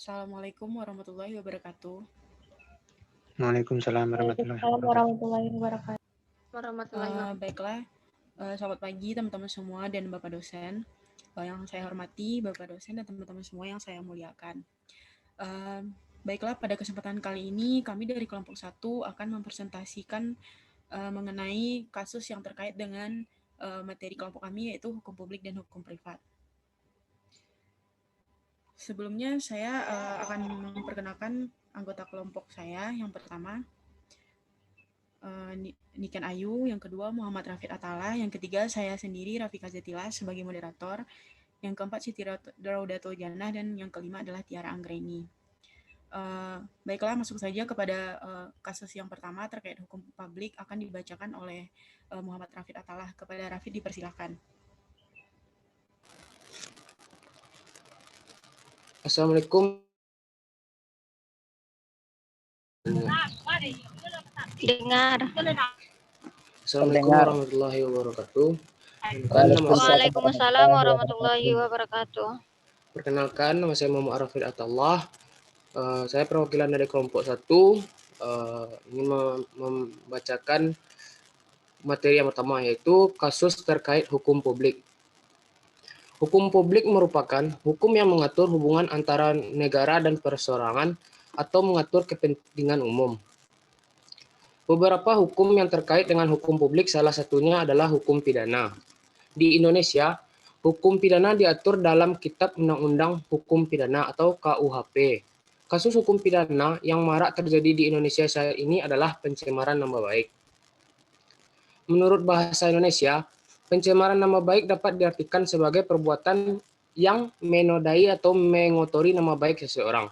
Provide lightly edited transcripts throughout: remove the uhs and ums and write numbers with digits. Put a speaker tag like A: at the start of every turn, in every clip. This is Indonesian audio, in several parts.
A: Assalamualaikum warahmatullahi wabarakatuh.
B: Waalaikumsalam warahmatullahi
C: Waalaikumsalam
B: wabarakatuh.
C: warahmatullahi wabarakatuh.
A: Baiklah, selamat pagi teman-teman semua dan Bapak dosen. Yang saya hormati Bapak dosen dan teman-teman semua yang saya muliakan. Eh, Baiklah, pada kesempatan kali ini kami dari kelompok 1 akan mempresentasikan mengenai kasus yang terkait dengan materi kelompok kami, yaitu hukum publik dan hukum privat. Sebelumnya saya akan memperkenalkan anggota kelompok saya. Yang pertama, Niken Ayu, yang kedua Muhammad Rafid Atala, yang ketiga saya sendiri Rafika Zatila sebagai moderator, yang keempat Siti Raudatul Jannah, dan yang kelima adalah Tiara Anggreni. Baiklah, masuk saja kepada kasus yang pertama terkait hukum publik akan dibacakan oleh Muhammad Rafid Atala. Kepada Rafid dipersilakan.
D: Assalamualaikum.
C: Dengar.
D: Assalamualaikum warahmatullahi wabarakatuh.
C: Waalaikumsalam warahmatullahi wabarakatuh.
D: Perkenalkan, nama saya Muhammad Rafid Atala. Saya perwakilan dari kelompok 1. Ingin membacakan materi yang pertama, yaitu kasus terkait hukum publik. Hukum publik merupakan hukum yang mengatur hubungan antara negara dan perseorangan atau mengatur kepentingan umum. Beberapa hukum yang terkait dengan hukum publik salah satunya adalah hukum pidana. Di Indonesia, hukum pidana diatur dalam Kitab Undang-Undang Hukum Pidana atau KUHP. Kasus hukum pidana yang marak terjadi di Indonesia saat ini adalah pencemaran nama baik. Menurut bahasa Indonesia, pencemaran nama baik dapat diartikan sebagai perbuatan yang menodai atau mengotori nama baik seseorang.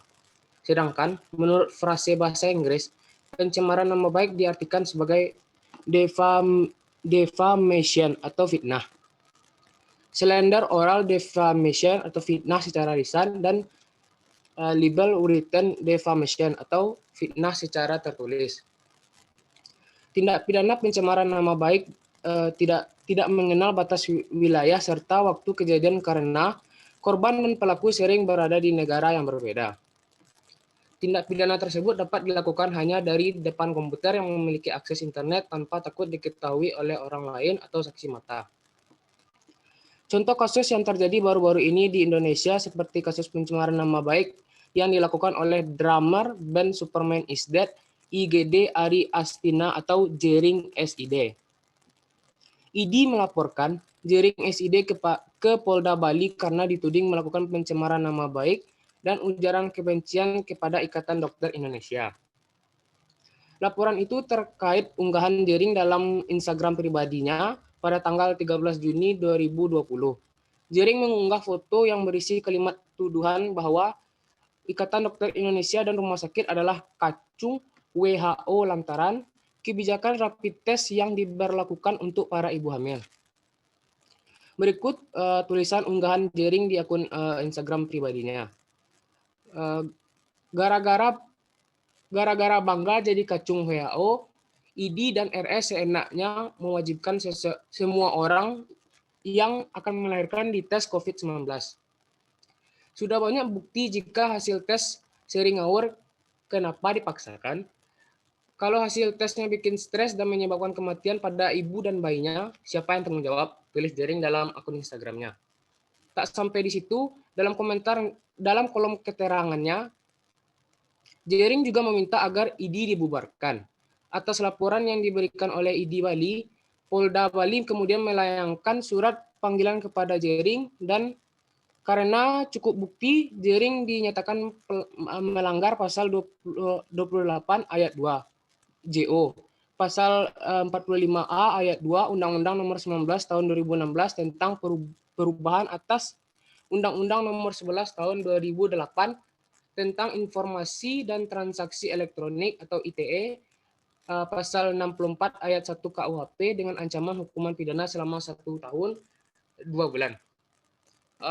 D: Sedangkan menurut frase bahasa Inggris, pencemaran nama baik diartikan sebagai defamation atau fitnah. Slander oral defamation atau fitnah secara lisan, dan libel written defamation atau fitnah secara tertulis. Tindak pidana pencemaran nama baik tidak mengenal batas wilayah serta waktu kejadian karena korban dan pelaku sering berada di negara yang berbeda. Tindak pidana tersebut dapat dilakukan hanya dari depan komputer yang memiliki akses internet tanpa takut diketahui oleh orang lain atau saksi mata. Contoh kasus yang terjadi baru-baru ini di Indonesia seperti kasus pencemaran nama baik yang dilakukan oleh drummer band Superman is Dead, IGD Ari Astina atau Jering SID. ID melaporkan Jering SID ke Polda Bali karena dituding melakukan pencemaran nama baik dan ujaran kebencian kepada Ikatan Dokter Indonesia. Laporan itu terkait unggahan Jering dalam Instagram pribadinya pada tanggal 13 Juni 2020. Jering mengunggah foto yang berisi kalimat tuduhan bahwa Ikatan Dokter Indonesia dan rumah sakit adalah kacung WHO lantaran kebijakan rapid test yang diberlakukan untuk para ibu hamil. Berikut tulisan unggahan Jering di akun Instagram pribadinya. Gara-gara bangga jadi kacung WHO, ID dan RS seenaknya mewajibkan semua orang yang akan melahirkan di tes COVID-19. Sudah banyak bukti jika hasil tes sering ngawur, kenapa dipaksakan? Kalau hasil tesnya bikin stres dan menyebabkan kematian pada ibu dan bayinya, siapa yang tanggung jawab? Tulis Jering dalam akun Instagramnya. Tak sampai di situ, dalam kolom keterangannya, Jering juga meminta agar ID dibubarkan. Atas laporan yang diberikan oleh ID Bali, Polda Bali kemudian melayangkan surat panggilan kepada Jering dan karena cukup bukti, Jering dinyatakan melanggar pasal 28 ayat 2 JO, pasal 45A ayat 2 Undang-Undang Nomor 19 Tahun 2016 tentang perubahan atas Undang-Undang Nomor 11 Tahun 2008 tentang Informasi dan Transaksi Elektronik atau ITE, pasal 64 ayat 1 KUHP dengan ancaman hukuman pidana selama 1 tahun 2 bulan.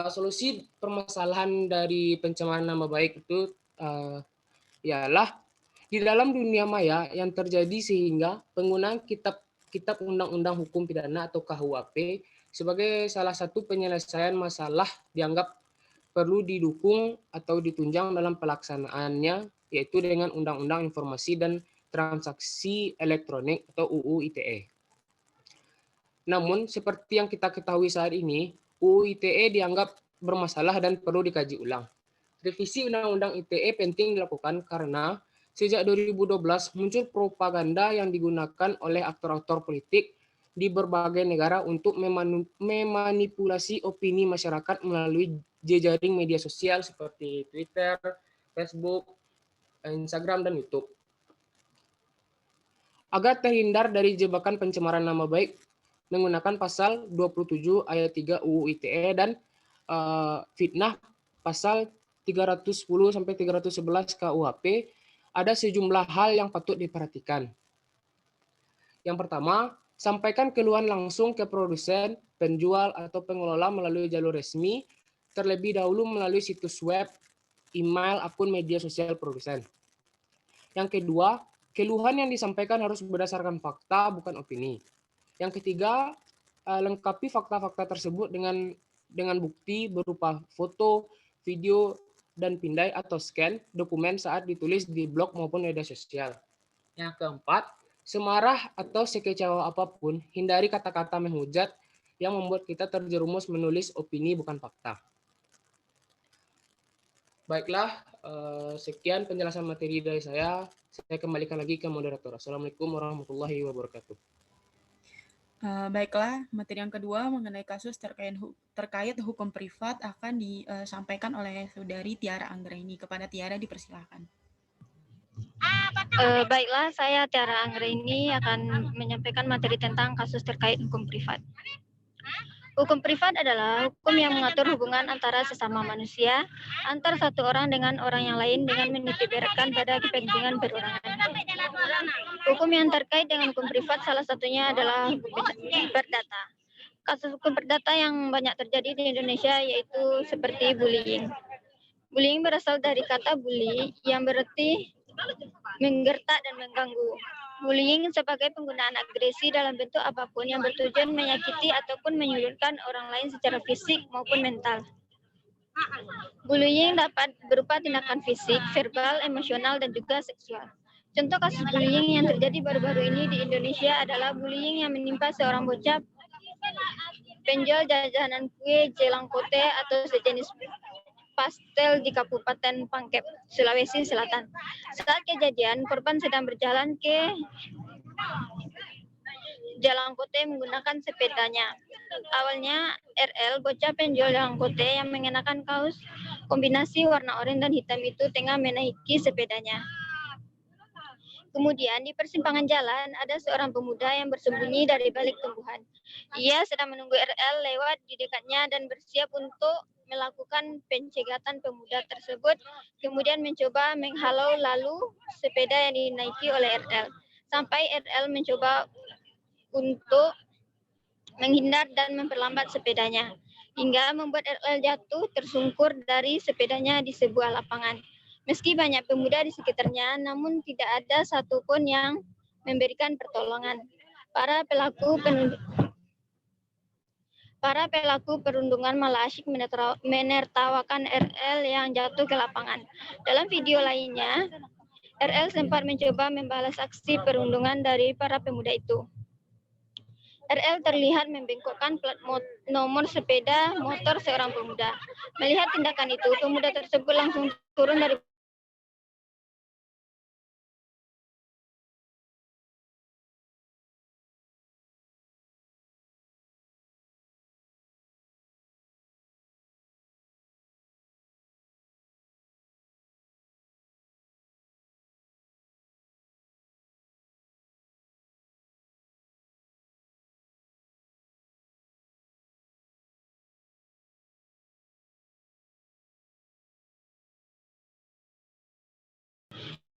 D: Solusi permasalahan dari pencemaran nama baik itu ialah di dalam dunia maya yang terjadi sehingga penggunaan kitab undang-undang hukum pidana atau KUHP sebagai salah satu penyelesaian masalah dianggap perlu didukung atau ditunjang dalam pelaksanaannya, yaitu dengan Undang-Undang Informasi dan Transaksi Elektronik atau UU ITE. Namun, seperti yang kita ketahui saat ini, UU ITE dianggap bermasalah dan perlu dikaji ulang. Revisi Undang-Undang ITE penting dilakukan karena sejak 2012 muncul propaganda yang digunakan oleh aktor-aktor politik di berbagai negara untuk memanipulasi opini masyarakat melalui jejaring media sosial seperti Twitter, Facebook, Instagram, dan YouTube. Agar terhindar dari jebakan pencemaran nama baik, menggunakan pasal 27 ayat 3 UU ITE dan fitnah pasal 310 sampai 311 KUHP, ada sejumlah hal yang patut diperhatikan. Yang pertama, sampaikan keluhan langsung ke produsen, penjual, atau pengelola melalui jalur resmi, terlebih dahulu melalui situs web, email, akun media sosial produsen. Yang kedua, keluhan yang disampaikan harus berdasarkan fakta, bukan opini. Yang ketiga, lengkapi fakta-fakta tersebut dengan bukti berupa foto, video, dan pindai atau scan dokumen saat ditulis di blog maupun media sosial. Yang keempat, semarah atau sekecewa apapun, hindari kata-kata menghujat yang membuat kita terjerumus menulis opini bukan fakta. Baiklah, sekian penjelasan materi dari saya. Saya kembalikan lagi ke moderator. Assalamualaikum warahmatullahi wabarakatuh.
A: Baiklah, materi yang kedua mengenai kasus terkait hukum privat akan disampaikan oleh Saudari Tiara Anggraini. Kepada Tiara dipersilakan.
C: Baiklah, saya Tiara Anggraini akan menyampaikan materi tentang kasus terkait hukum privat. Hukum privat adalah hukum yang mengatur hubungan antara sesama manusia, antar satu orang dengan orang yang lain dengan menitikberatkan pada kepentingan perorangan. Hukum yang terkait dengan hukum privat salah satunya adalah hukum perdata. Kasus hukum perdata yang banyak terjadi di Indonesia yaitu seperti bullying. Bullying berasal dari kata bully yang berarti menggertak dan mengganggu. Bullying sebagai penggunaan agresi dalam bentuk apapun yang bertujuan menyakiti ataupun menyulitkan orang lain secara fisik maupun mental. Bullying dapat berupa tindakan fisik, verbal, emosional, dan juga seksual. Contoh kasus bullying yang terjadi baru-baru ini di Indonesia adalah bullying yang menimpa seorang bocah penjual jajanan kue jelangkote atau sejenis pastel di Kabupaten Pangkep, Sulawesi Selatan. Saat kejadian, korban sedang berjalan ke Jalangkote menggunakan sepedanya. Awalnya RL, bocah penjual Jalangkote yang mengenakan kaos kombinasi warna oranye dan hitam itu tengah menaiki sepedanya. Kemudian di persimpangan jalan ada seorang pemuda yang bersembunyi dari balik tumbuhan. Ia sedang menunggu RL lewat di dekatnya dan bersiap untuk melakukan pencegatan pemuda tersebut, kemudian mencoba menghalau lalu sepeda yang dinaiki oleh RL. Sampai RL mencoba untuk menghindar dan memperlambat sepedanya, hingga membuat RL jatuh tersungkur dari sepedanya di sebuah lapangan. Meski banyak pemuda di sekitarnya, namun tidak ada satupun yang memberikan pertolongan. Para pelaku perundungan malah asyik menertawakan RL yang jatuh ke lapangan. Dalam video lainnya, RL sempat mencoba membalas aksi perundungan dari para pemuda itu. RL terlihat membengkokkan plat nomor sepeda motor seorang pemuda. Melihat tindakan itu, pemuda tersebut langsung turun dari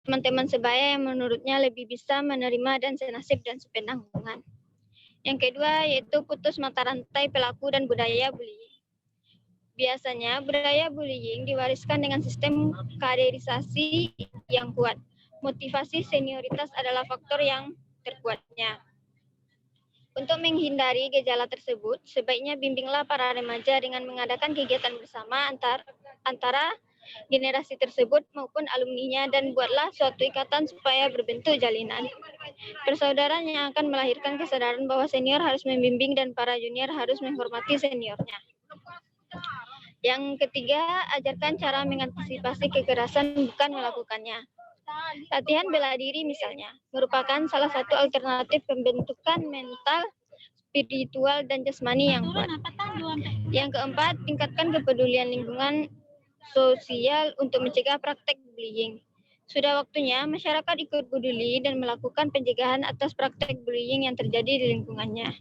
C: teman-teman sebaya yang menurutnya lebih bisa menerima dan senasib dan sepenanggungan. Yang kedua yaitu putus mata rantai pelaku dan budaya bullying. Biasanya budaya bullying diwariskan dengan sistem kaderisasi yang kuat. Motivasi senioritas adalah faktor yang terkuatnya. Untuk menghindari gejala tersebut, sebaiknya bimbinglah para remaja dengan mengadakan kegiatan bersama antar antara generasi tersebut maupun alumninya, dan buatlah suatu ikatan supaya berbentuk jalinan persaudaraan yang akan melahirkan kesadaran bahwa senior harus membimbing dan para junior harus menghormati seniornya. Yang ketiga, ajarkan cara mengantisipasi kekerasan, bukan melakukannya. Latihan bela diri misalnya merupakan salah satu alternatif pembentukan mental, spiritual, dan jasmani yang kuat. Yang keempat, tingkatkan kepedulian lingkungan sosial untuk mencegah praktek bullying. Sudah waktunya masyarakat ikut peduli dan melakukan pencegahan atas praktek bullying yang terjadi di lingkungannya.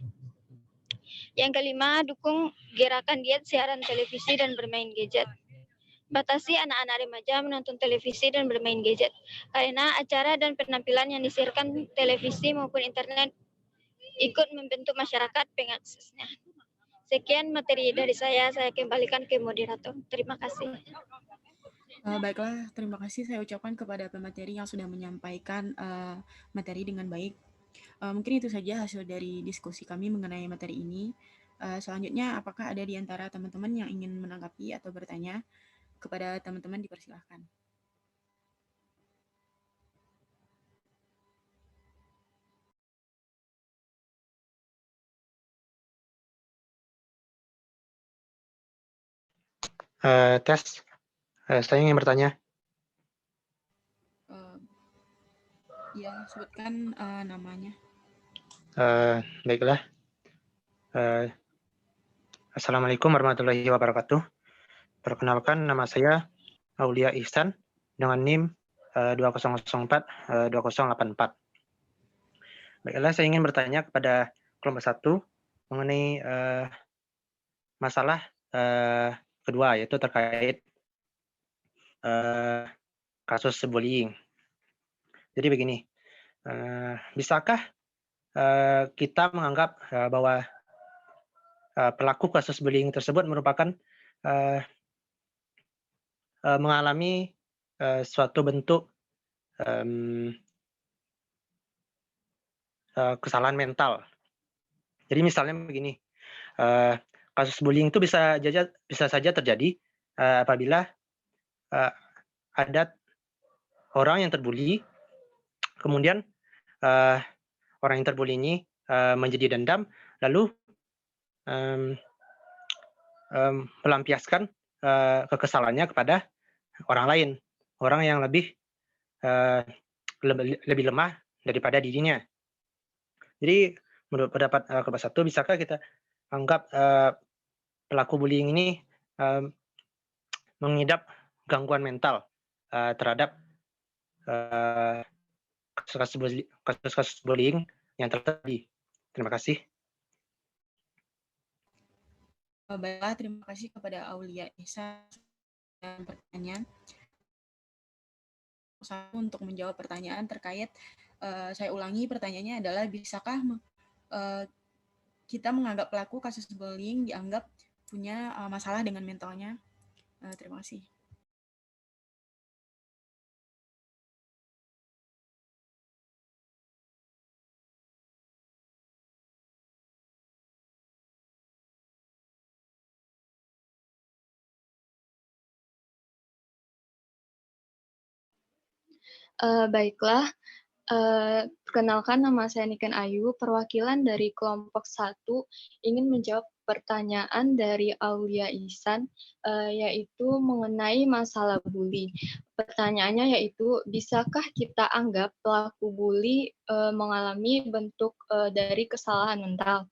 C: Yang kelima, dukung gerakan diet siaran televisi dan bermain gadget. Batasi anak-anak remaja menonton televisi dan bermain gadget, karena acara dan penampilan yang disiarkan televisi maupun internet ikut membentuk masyarakat pengaksesnya. Sekian materi dari saya kembalikan ke moderator. Terima kasih.
A: Baiklah, terima kasih saya ucapkan kepada pemateri yang sudah menyampaikan materi dengan baik. Mungkin itu saja hasil dari diskusi kami mengenai materi ini. Selanjutnya, apakah ada di antara teman-teman yang ingin menanggapi atau bertanya? Kepada teman-teman dipersilahkan.
B: Tes, saya ingin bertanya.
A: Ya, sebutkan namanya.
B: Baiklah. Assalamualaikum warahmatullahi wabarakatuh. Perkenalkan, nama saya Aulia Ihsan dengan NIM 2004-2084. Baiklah, saya ingin bertanya kepada kelompok 1 mengenai masalah kedua, yaitu terkait kasus bullying. Jadi begini, bisakah kita menganggap bahwa pelaku kasus bullying tersebut merupakan mengalami suatu bentuk kesalahan mental. Jadi misalnya begini, kasus bullying itu bisa saja terjadi apabila ada orang yang terbuli, kemudian orang yang terbuli ini menjadi dendam, lalu melampiaskan kekesalannya kepada orang lain, orang yang lebih lemah daripada dirinya. Jadi menurut pendapat kelompok 1, bisakah kita anggap pelaku bullying ini mengidap gangguan mental terhadap kasus-kasus bullying yang terjadi? Terima kasih.
A: Baiklah, terima kasih kepada Aulia Ihsan dan pertanyaan. Untuk menjawab pertanyaan terkait, saya ulangi pertanyaannya adalah, bisakah kita menganggap pelaku kasus bullying dianggap punya masalah dengan mentalnya? Terima kasih.
E: Baiklah, perkenalkan nama saya Niken Ayu, perwakilan dari kelompok 1 ingin menjawab pertanyaan dari Aulia Ihsan, yaitu mengenai masalah bully. Pertanyaannya yaitu, bisakah kita anggap pelaku bully mengalami bentuk dari kesalahan mental?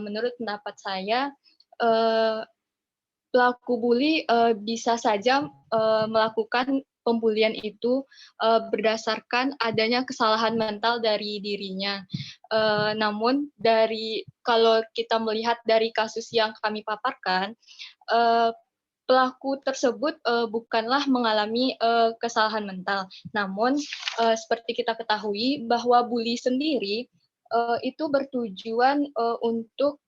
E: Menurut pendapat saya, pelaku bully bisa saja melakukan pembulian itu berdasarkan adanya kesalahan mental dari dirinya. Namun kalau kita melihat dari kasus yang kami paparkan, pelaku tersebut bukanlah mengalami kesalahan mental. Namun seperti kita ketahui bahwa bully sendiri itu bertujuan untuk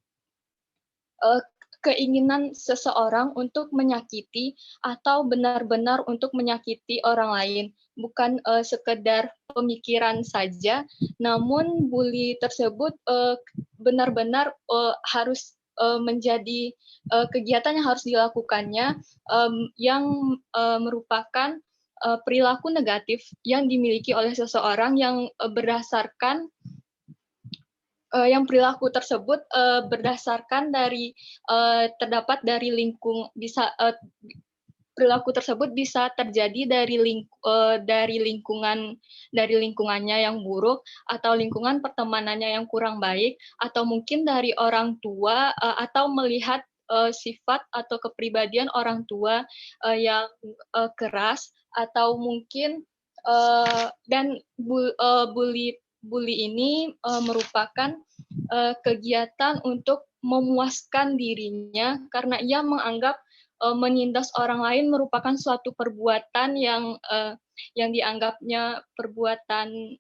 E: keinginan seseorang untuk menyakiti atau benar-benar untuk menyakiti orang lain, bukan sekedar pemikiran saja, namun bully tersebut benar-benar harus menjadi kegiatan yang harus dilakukannya yang merupakan perilaku negatif yang dimiliki oleh seseorang yang berdasarkan yang perilaku tersebut berdasarkan dari terdapat dari perilaku tersebut bisa terjadi dari lingkungannya yang buruk atau lingkungan pertemanannya yang kurang baik atau mungkin dari orang tua atau melihat sifat atau kepribadian orang tua yang keras atau mungkin dan bully ini merupakan kegiatan untuk memuaskan dirinya karena ia menganggap menindas orang lain merupakan suatu perbuatan yang dianggapnya perbuatan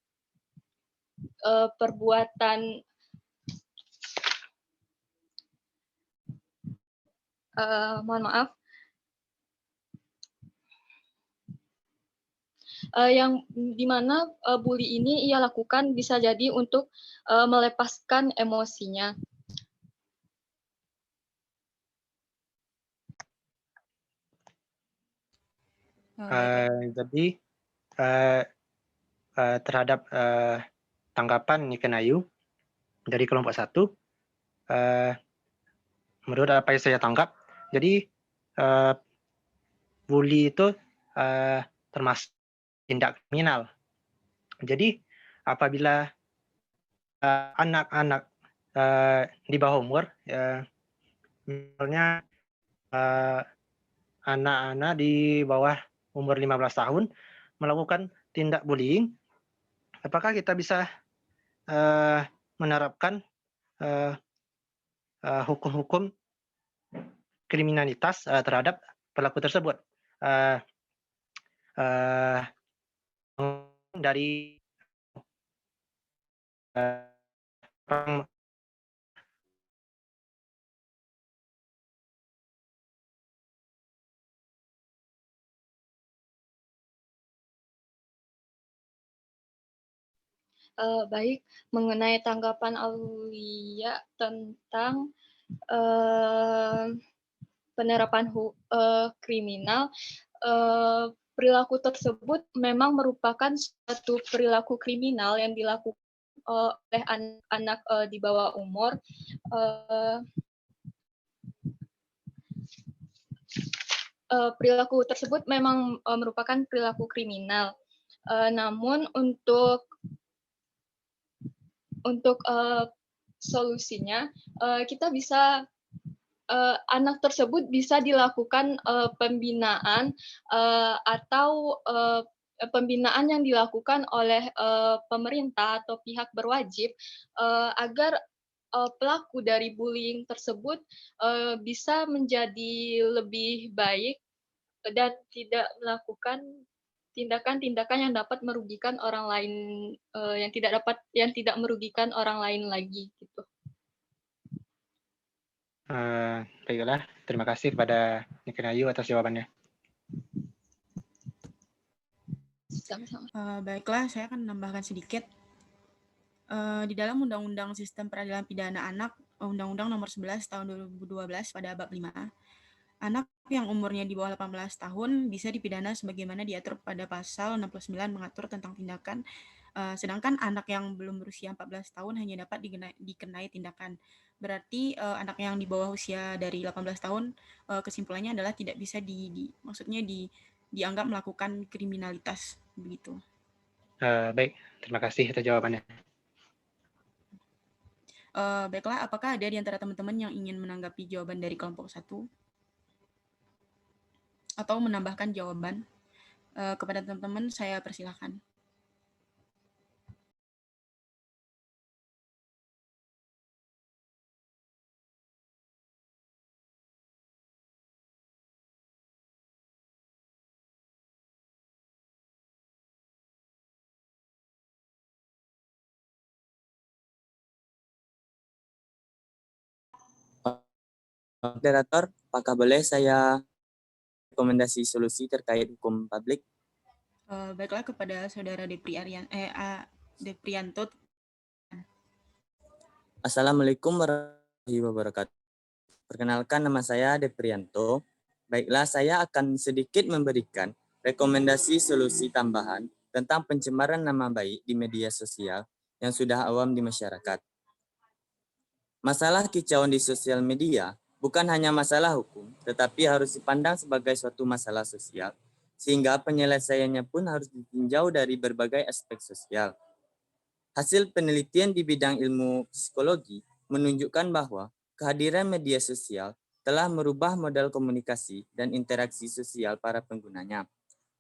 E: mohon maaf yang dimana bully ini ia lakukan bisa jadi untuk melepaskan emosinya.
B: Jadi terhadap tanggapan Niken Ayu dari kelompok 1, menurut apa yang saya tangkap, jadi bully itu termasuk tindak kriminal. Jadi apabila anak-anak di bawah umur, misalnya anak-anak di bawah umur 15 tahun melakukan tindak bullying, apakah kita bisa menerapkan hukum-hukum kriminalitas terhadap pelaku tersebut? Dari
E: Baik, mengenai tanggapan Aulia tentang penerapan kriminal, perilaku tersebut memang merupakan suatu perilaku kriminal yang dilakukan oleh anak-anak di bawah umur. Perilaku tersebut memang merupakan perilaku kriminal. Namun untuk solusinya kita bisa anak tersebut bisa dilakukan pembinaan atau pembinaan yang dilakukan oleh pemerintah atau pihak berwajib agar pelaku dari bullying tersebut bisa menjadi lebih baik dan tidak melakukan tindakan-tindakan yang dapat merugikan orang lain, yang tidak merugikan orang lain lagi gitu.
B: Baiklah, terima kasih kepada Niken Ayu atas jawabannya.
A: Baiklah, saya akan menambahkan sedikit. Di dalam Undang-Undang Sistem Peradilan Pidana Anak, Undang-Undang Nomor 11 Tahun 2012 pada bab 5, anak yang umurnya di bawah 18 tahun bisa dipidana sebagaimana diatur pada pasal 69 mengatur tentang tindakan, sedangkan anak yang belum berusia 14 tahun hanya dapat dikenai tindakan. Berarti anak yang di bawah usia dari 18 tahun kesimpulannya adalah tidak bisa dianggap melakukan kriminalitas begitu.
B: Baik, terima kasih atas jawabannya.
A: Baiklah, apakah ada di antara teman-teman yang ingin menanggapi jawaban dari kelompok 1? Atau menambahkan jawaban? Kepada teman-teman, saya persilahkan.
F: Moderator, apakah boleh saya rekomendasi solusi terkait hukum publik?
A: Baiklah, kepada Saudara Deprianto.
F: Assalamualaikum warahmatullahi wabarakatuh. Perkenalkan, nama saya Deprianto. Baiklah, saya akan sedikit memberikan rekomendasi solusi tambahan tentang pencemaran nama baik di media sosial yang sudah awam di masyarakat. Masalah kicauan di sosial media bukan hanya masalah hukum, tetapi harus dipandang sebagai suatu masalah sosial, sehingga penyelesaiannya pun harus ditinjau dari berbagai aspek sosial. Hasil penelitian di bidang ilmu psikologi menunjukkan bahwa kehadiran media sosial telah merubah model komunikasi dan interaksi sosial para penggunanya.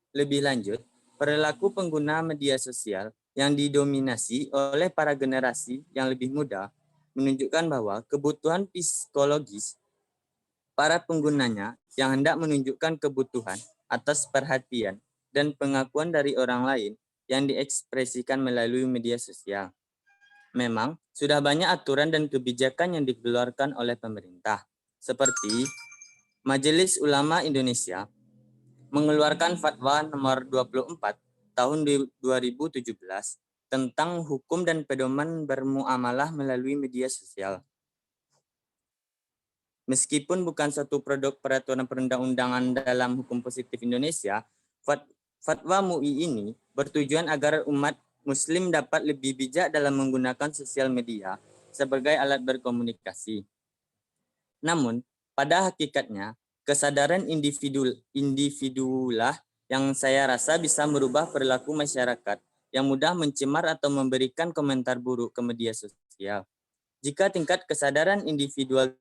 F: Lebih lanjut, perilaku pengguna media sosial yang didominasi oleh para generasi yang lebih muda menunjukkan bahwa kebutuhan psikologis para penggunanya yang hendak menunjukkan kebutuhan atas perhatian dan pengakuan dari orang lain yang diekspresikan melalui media sosial. Memang sudah banyak aturan dan kebijakan yang dikeluarkan oleh pemerintah, seperti Majelis Ulama Indonesia mengeluarkan Fatwa nomor 24 tahun 2017 tentang hukum dan pedoman bermuamalah melalui media sosial. Meskipun bukan suatu produk peraturan perundang-undangan dalam hukum positif Indonesia, Fatwa MUI ini bertujuan agar umat Muslim dapat lebih bijak dalam menggunakan sosial media sebagai alat berkomunikasi. Namun, pada hakikatnya, kesadaran individulah yang saya rasa bisa merubah perilaku masyarakat yang mudah mencemar atau memberikan komentar buruk ke media sosial. Jika tingkat kesadaran individual,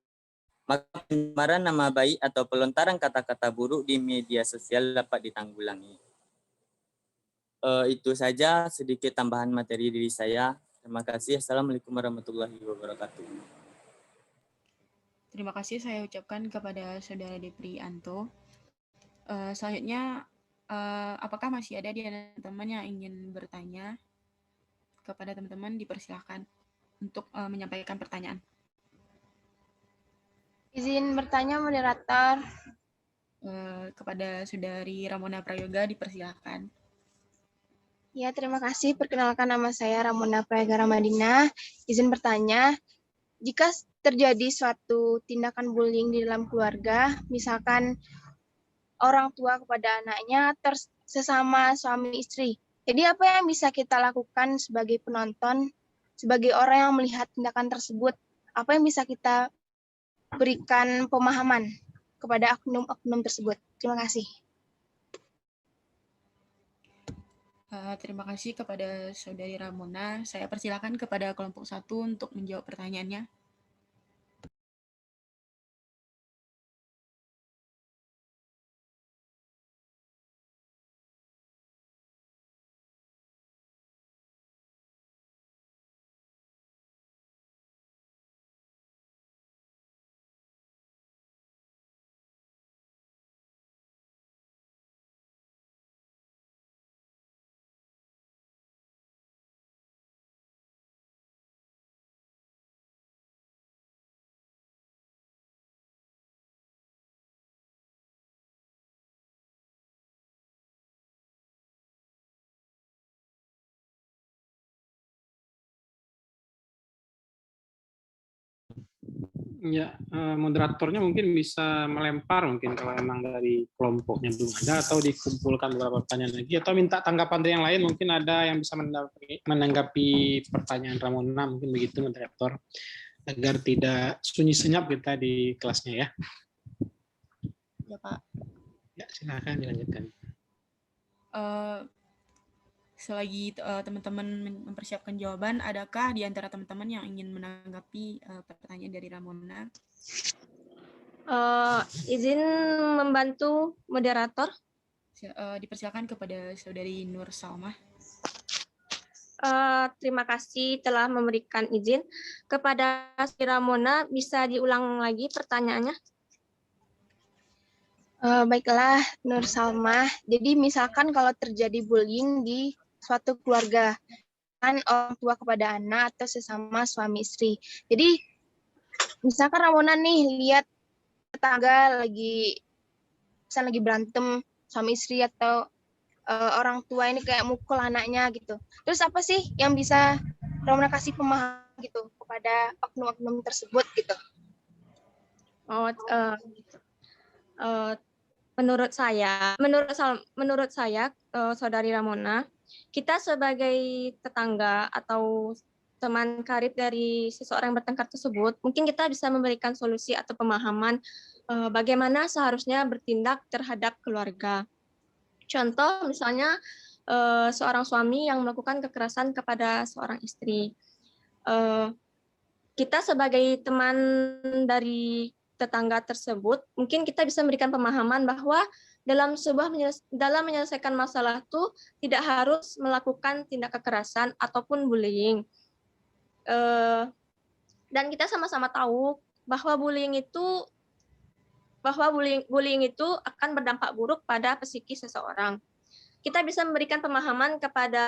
F: maka pencemaran nama baik atau pelontaran kata-kata buruk di media sosial dapat ditanggulangi. Itu saja sedikit tambahan materi diri saya. Terima kasih. Assalamualaikum warahmatullahi wabarakatuh.
A: Terima kasih saya ucapkan kepada Saudara Deprianto. Selanjutnya, apakah masih ada di antara teman-teman yang ingin bertanya? Kepada teman-teman dipersilahkan untuk menyampaikan pertanyaan.
G: Izin bertanya, moderator.
A: Kepada Saudari Ramona Prayoga dipersilahkan.
G: Ya, terima kasih. Perkenalkan, nama saya Ramona Prayoga Ramadina. Izin bertanya, jika terjadi suatu tindakan bullying di dalam keluarga, misalkan orang tua kepada anaknya sesama suami istri. Jadi apa yang bisa kita lakukan sebagai penonton, sebagai orang yang melihat tindakan tersebut? Apa yang bisa kita berikan pemahaman kepada oknum-oknum tersebut? Terima kasih.
A: Terima kasih kepada Saudari Ramona. Saya persilakan kepada kelompok 1 untuk menjawab pertanyaannya.
H: Ya, moderatornya mungkin bisa melempar mungkin kalau emang dari kelompoknya belum ada, atau dikumpulkan beberapa pertanyaan lagi, atau minta tanggapan dari yang lain. Mungkin ada yang bisa menanggapi pertanyaan Ramona, mungkin begitu moderator, agar tidak sunyi senyap kita di kelasnya ya.
A: Ya Pak.
H: Ya, silakan dilanjutkan.
A: Selagi teman-teman mempersiapkan jawaban, adakah di antara teman-teman yang ingin menanggapi pertanyaan dari Ramona?
G: Izin membantu moderator.
A: Dipersilakan kepada Saudari Nur Salmah.
G: Terima kasih telah memberikan izin. Kepada si Ramona, bisa diulang lagi pertanyaannya? Baiklah, Nur Salmah. Jadi misalkan kalau terjadi bullying di suatu keluarga, kan orang tua kepada anak atau sesama suami istri. Jadi misalkan Ramona nih lihat tetangga lagi berantem suami istri atau orang tua ini kayak mukul anaknya gitu. Terus apa sih yang bisa Ramona kasih pemahaman gitu kepada oknum-oknum tersebut gitu?
E: Oh, menurut saya, Saudari Ramona, kita sebagai tetangga atau teman karib dari seseorang yang bertengkar tersebut, mungkin kita bisa memberikan solusi atau pemahaman bagaimana seharusnya bertindak terhadap keluarga. Contoh misalnya seorang suami yang melakukan kekerasan kepada seorang istri. Kita sebagai teman dari tetangga tersebut, mungkin kita bisa memberikan pemahaman bahwa dalam menyelesaikan masalah itu tidak harus melakukan tindak kekerasan ataupun bullying. Dan kita sama-sama tahu bahwa bullying itu akan berdampak buruk pada psikis seseorang. Kita bisa memberikan pemahaman kepada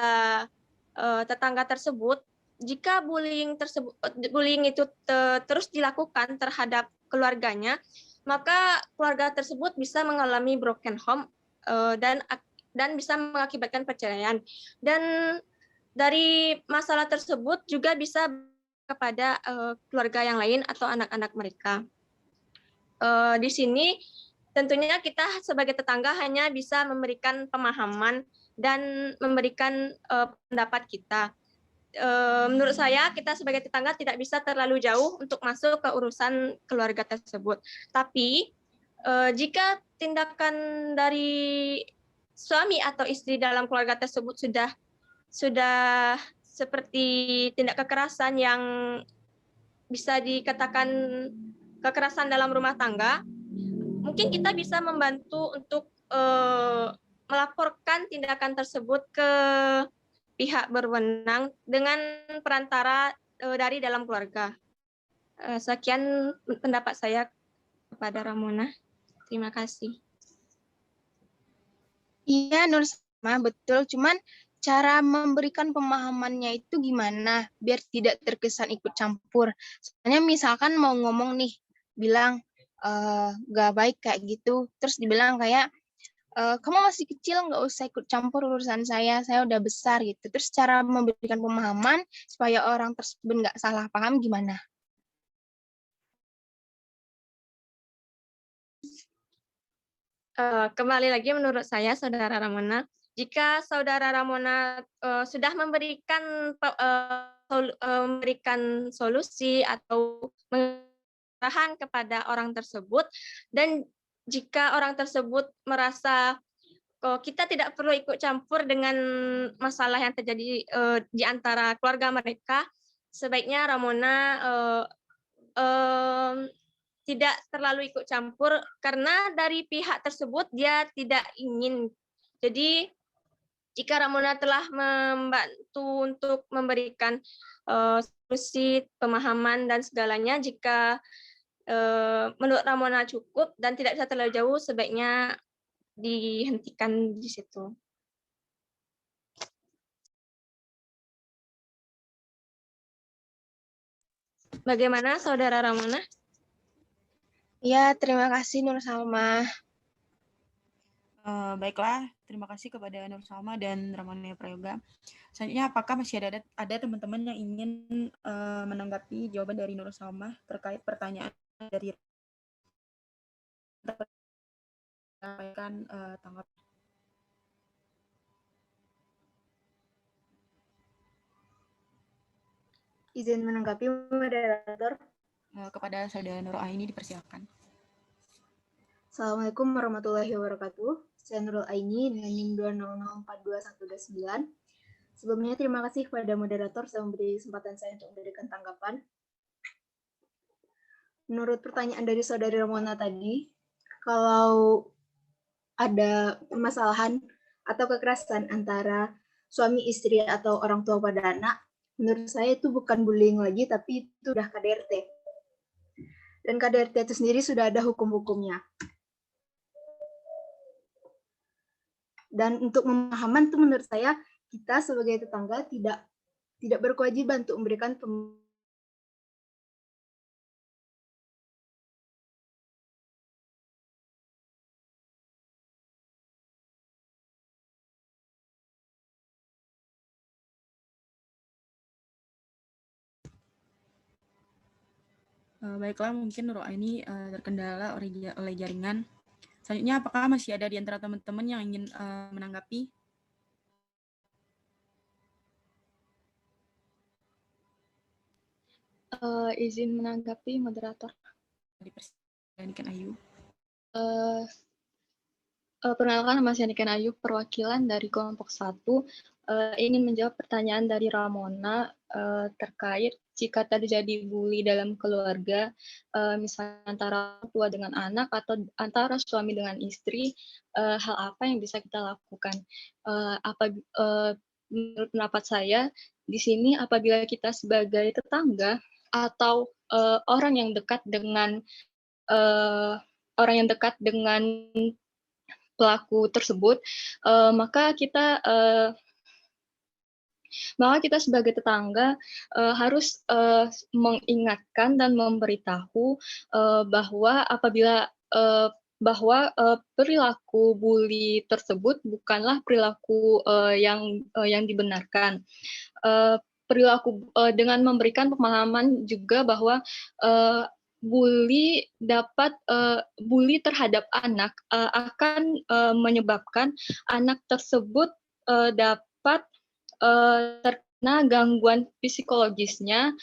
E: tetangga tersebut jika bullying itu terus dilakukan terhadap keluarganya, maka keluarga tersebut bisa mengalami broken home dan bisa mengakibatkan perceraian. Dan dari masalah tersebut juga bisa kepada keluarga yang lain atau anak-anak mereka. Di sini tentunya kita sebagai tetangga hanya bisa memberikan pemahaman dan memberikan pendapat kita. Menurut saya kita sebagai tetangga tidak bisa terlalu jauh untuk masuk ke urusan keluarga tersebut. Tapi jika tindakan dari suami atau istri dalam keluarga tersebut sudah seperti tindak kekerasan yang bisa dikatakan kekerasan dalam rumah tangga, mungkin kita bisa membantu untuk melaporkan tindakan tersebut ke pihak berwenang dengan perantara dari dalam keluarga. Sekian pendapat saya kepada Ramona. Terima kasih.
G: Iya, Nur Salma, betul. Cuman cara memberikan pemahamannya itu gimana biar tidak terkesan ikut campur. Soalnya misalkan mau ngomong nih, bilang gak baik kayak gitu, terus dibilang kayak kamu masih kecil, nggak usah ikut campur urusan saya udah besar gitu. Terus cara memberikan pemahaman supaya orang tersebut nggak salah paham gimana?
E: Kembali lagi menurut saya, Saudara Ramona, jika Saudara Ramona sudah memberikan solusi atau arahan kepada orang tersebut, dan jika orang tersebut merasa kita tidak perlu ikut campur dengan masalah yang terjadi di antara keluarga mereka, sebaiknya Ramona tidak terlalu ikut campur karena dari pihak tersebut dia tidak ingin. Jadi jika Ramona telah membantu untuk memberikan solusi, pemahaman dan segalanya, jika menurut Ramona cukup dan tidak bisa terlalu jauh, sebaiknya dihentikan di situ. Bagaimana Saudara Ramona?
G: Ya, terima kasih Nur Salma.
A: Baiklah, terima kasih kepada Nur Salma dan Ramona Prayoga. Selanjutnya, apakah masih ada teman-teman yang ingin menanggapi jawaban dari Nur Salma terkait pertanyaan dari sampaikan tanggapan?
G: Izin menanggapi moderator.
A: Kepada Saudara Nur Aini dipersilakan.
G: Assalamualaikum warahmatullahi wabarakatuh. Saya Nurul Aini dengan NIM 2004219. Sebelumnya terima kasih kepada moderator yang memberi kesempatan saya untuk memberikan tanggapan. Menurut pertanyaan dari Saudari Ramona tadi, kalau ada permasalahan atau kekerasan antara suami istri atau orang tua pada anak, menurut saya itu bukan bullying lagi, tapi itu udah KDRT. Dan KDRT itu sendiri sudah ada hukum-hukumnya. Dan untuk pemahaman itu menurut saya kita sebagai tetangga tidak berkewajiban untuk memberikan
A: Baiklah, mungkin Roa ini terkendala oleh jaringan. Selanjutnya, apakah masih ada di antara teman-teman yang ingin menanggapi?
G: Izin menanggapi moderator.
A: Dipersilakan Ayu.
G: Perkenalkan, nama saya Niken Ayu, perwakilan dari kelompok 1. Ingin menjawab pertanyaan dari Ramona terkait jika terjadi bully dalam keluarga, misalnya antara orang tua dengan anak atau antara suami dengan istri, hal apa yang bisa kita lakukan? Menurut pendapat saya, di sini apabila kita sebagai tetangga atau orang yang dekat dengan pelaku tersebut, maka kita sebagai tetangga harus mengingatkan dan memberitahu bahwa perilaku bully tersebut bukanlah perilaku yang dibenarkan. Dengan memberikan pemahaman juga bahwa bully terhadap anak akan menyebabkan anak tersebut dapat terkena gangguan psikologisnya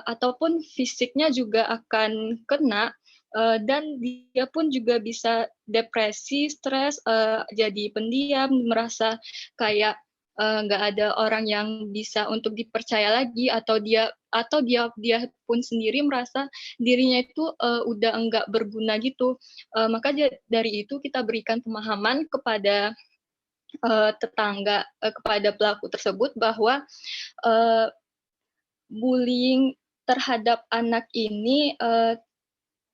G: ataupun fisiknya juga akan kena, dan dia pun juga bisa depresi, stres, jadi pendiam, merasa kayak nggak ada orang yang bisa untuk dipercaya lagi, atau dia pun sendiri merasa dirinya itu udah enggak berguna gitu. Maka dari itu kita berikan pemahaman kepada tetangga, kepada pelaku tersebut bahwa bullying terhadap anak ini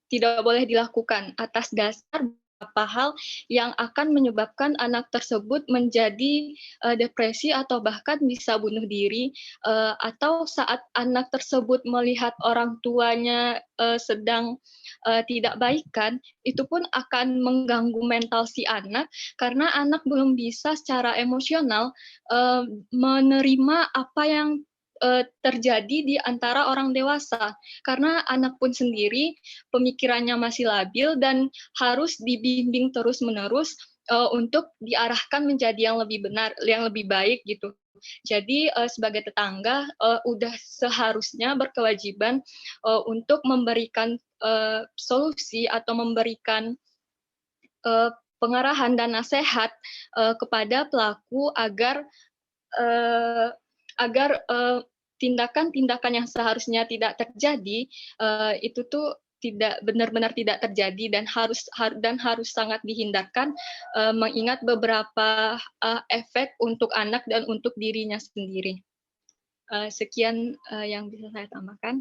G: tidak boleh dilakukan atas dasar beberapa hal yang akan menyebabkan anak tersebut menjadi depresi atau bahkan bisa bunuh diri, atau saat anak tersebut melihat orang tuanya sedang tidak baikan, itu pun akan mengganggu mental si anak, karena anak belum bisa secara emosional menerima apa yang terjadi di antara orang dewasa, karena anak pun sendiri pemikirannya masih labil dan harus dibimbing terus-menerus untuk diarahkan menjadi yang lebih benar, yang lebih baik gitu. Jadi sebagai tetangga udah seharusnya berkewajiban untuk memberikan solusi atau memberikan pengarahan dan nasihat kepada pelaku agar tindakan-tindakan yang seharusnya tidak terjadi itu tuh tidak benar-benar tidak terjadi dan harus sangat dihindarkan, mengingat beberapa efek untuk anak dan untuk dirinya sendiri. Sekian yang bisa saya tambahkan.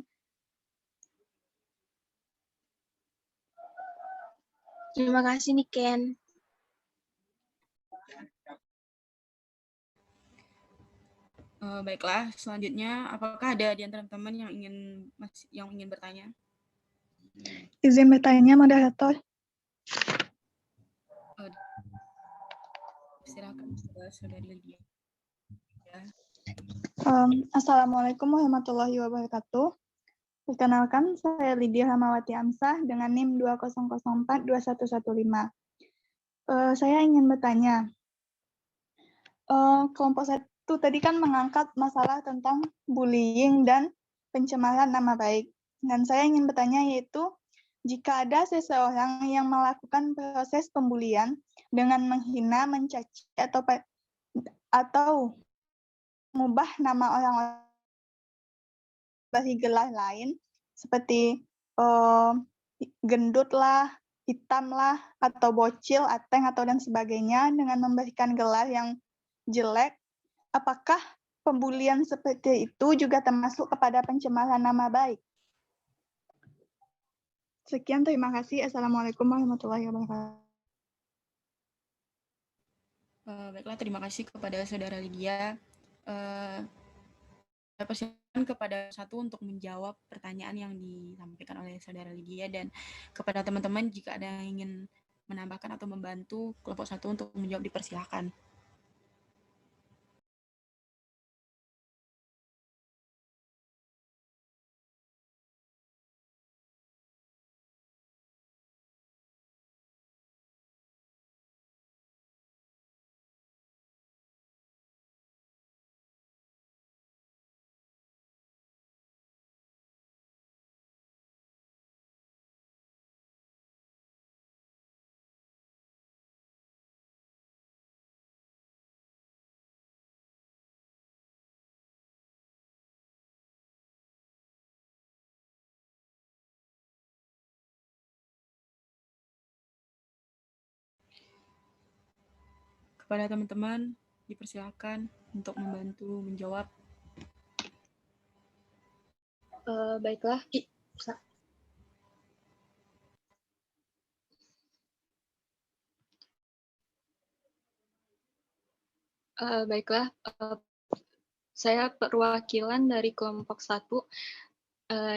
E: Terima kasih Niken.
A: Baiklah, selanjutnya apakah ada di antara teman yang ingin bertanya?
I: Izin bertanya, moderator.
A: Silakan, Saudari Lydia. Ya.
I: Assalamualaikum warahmatullahi wabarakatuh. Perkenalkan, saya Lydia Hamawati Amsah dengan NIM 20042115. Saya ingin bertanya, kelompok 1 tadi kan mengangkat masalah tentang bullying dan pencemaran nama baik. Dan saya ingin bertanya yaitu, jika ada seseorang yang melakukan proses pembulian dengan menghina, mencaci, atau mengubah nama orang dari gelar lain, seperti gendut lah, hitam lah, atau bocil, ateng, atau dan sebagainya, dengan memberikan gelar yang jelek, apakah pembulian seperti itu juga termasuk kepada pencemaran nama baik? Sekian, terima kasih. Assalamualaikum warahmatullahi wabarakatuh.
A: Baiklah, terima kasih kepada Saudara Lydia. Saya persilakan kepada satu untuk menjawab pertanyaan yang disampaikan oleh Saudara Lydia, dan kepada teman-teman jika ada yang ingin menambahkan atau membantu kelompok 1 untuk menjawab, dipersilakan. kepada teman-teman dipersilakan untuk membantu menjawab.
E: Baiklah. Baiklah, saya perwakilan dari kelompok 1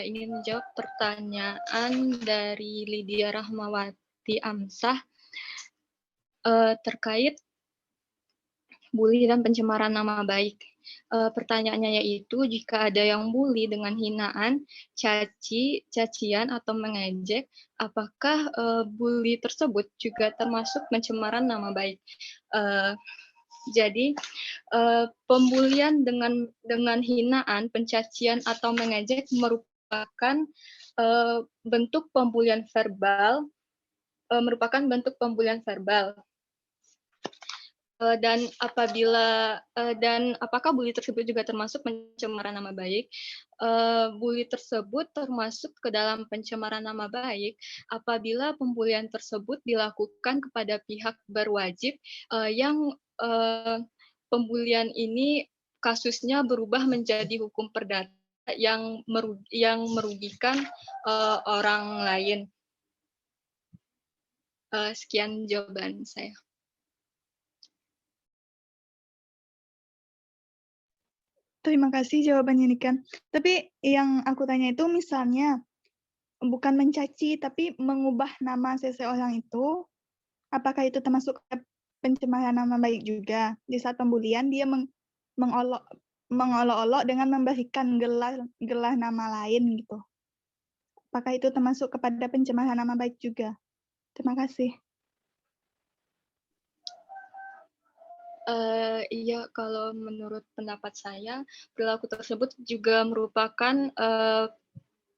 E: ingin menjawab pertanyaan dari Lydia Rahmawati Amsah terkait bully dan pencemaran nama baik. Pertanyaannya yaitu, jika ada yang bully dengan hinaan, caci, cacian, atau mengejek, apakah bully tersebut juga termasuk pencemaran nama baik? Jadi, pembulian dengan hinaan, pencacian, atau mengejek merupakan bentuk pembulian verbal, dan apakah bully tersebut juga termasuk pencemaran nama baik? Bully tersebut termasuk ke dalam pencemaran nama baik apabila pembulian tersebut dilakukan kepada pihak berwajib yang pembulian ini kasusnya berubah menjadi hukum perdata yang merugikan orang lain. Sekian jawaban saya.
I: Terima kasih jawabannya Niken. Tapi yang aku tanya itu misalnya bukan mencaci tapi mengubah nama seseorang itu, apakah itu termasuk pencemaran nama baik juga? Di saat pembulian dia mengolok-olok dengan memberikan gelar nama lain gitu. Apakah itu termasuk kepada pencemaran nama baik juga? Terima kasih.
E: Iya, kalau menurut pendapat saya, perilaku tersebut juga merupakan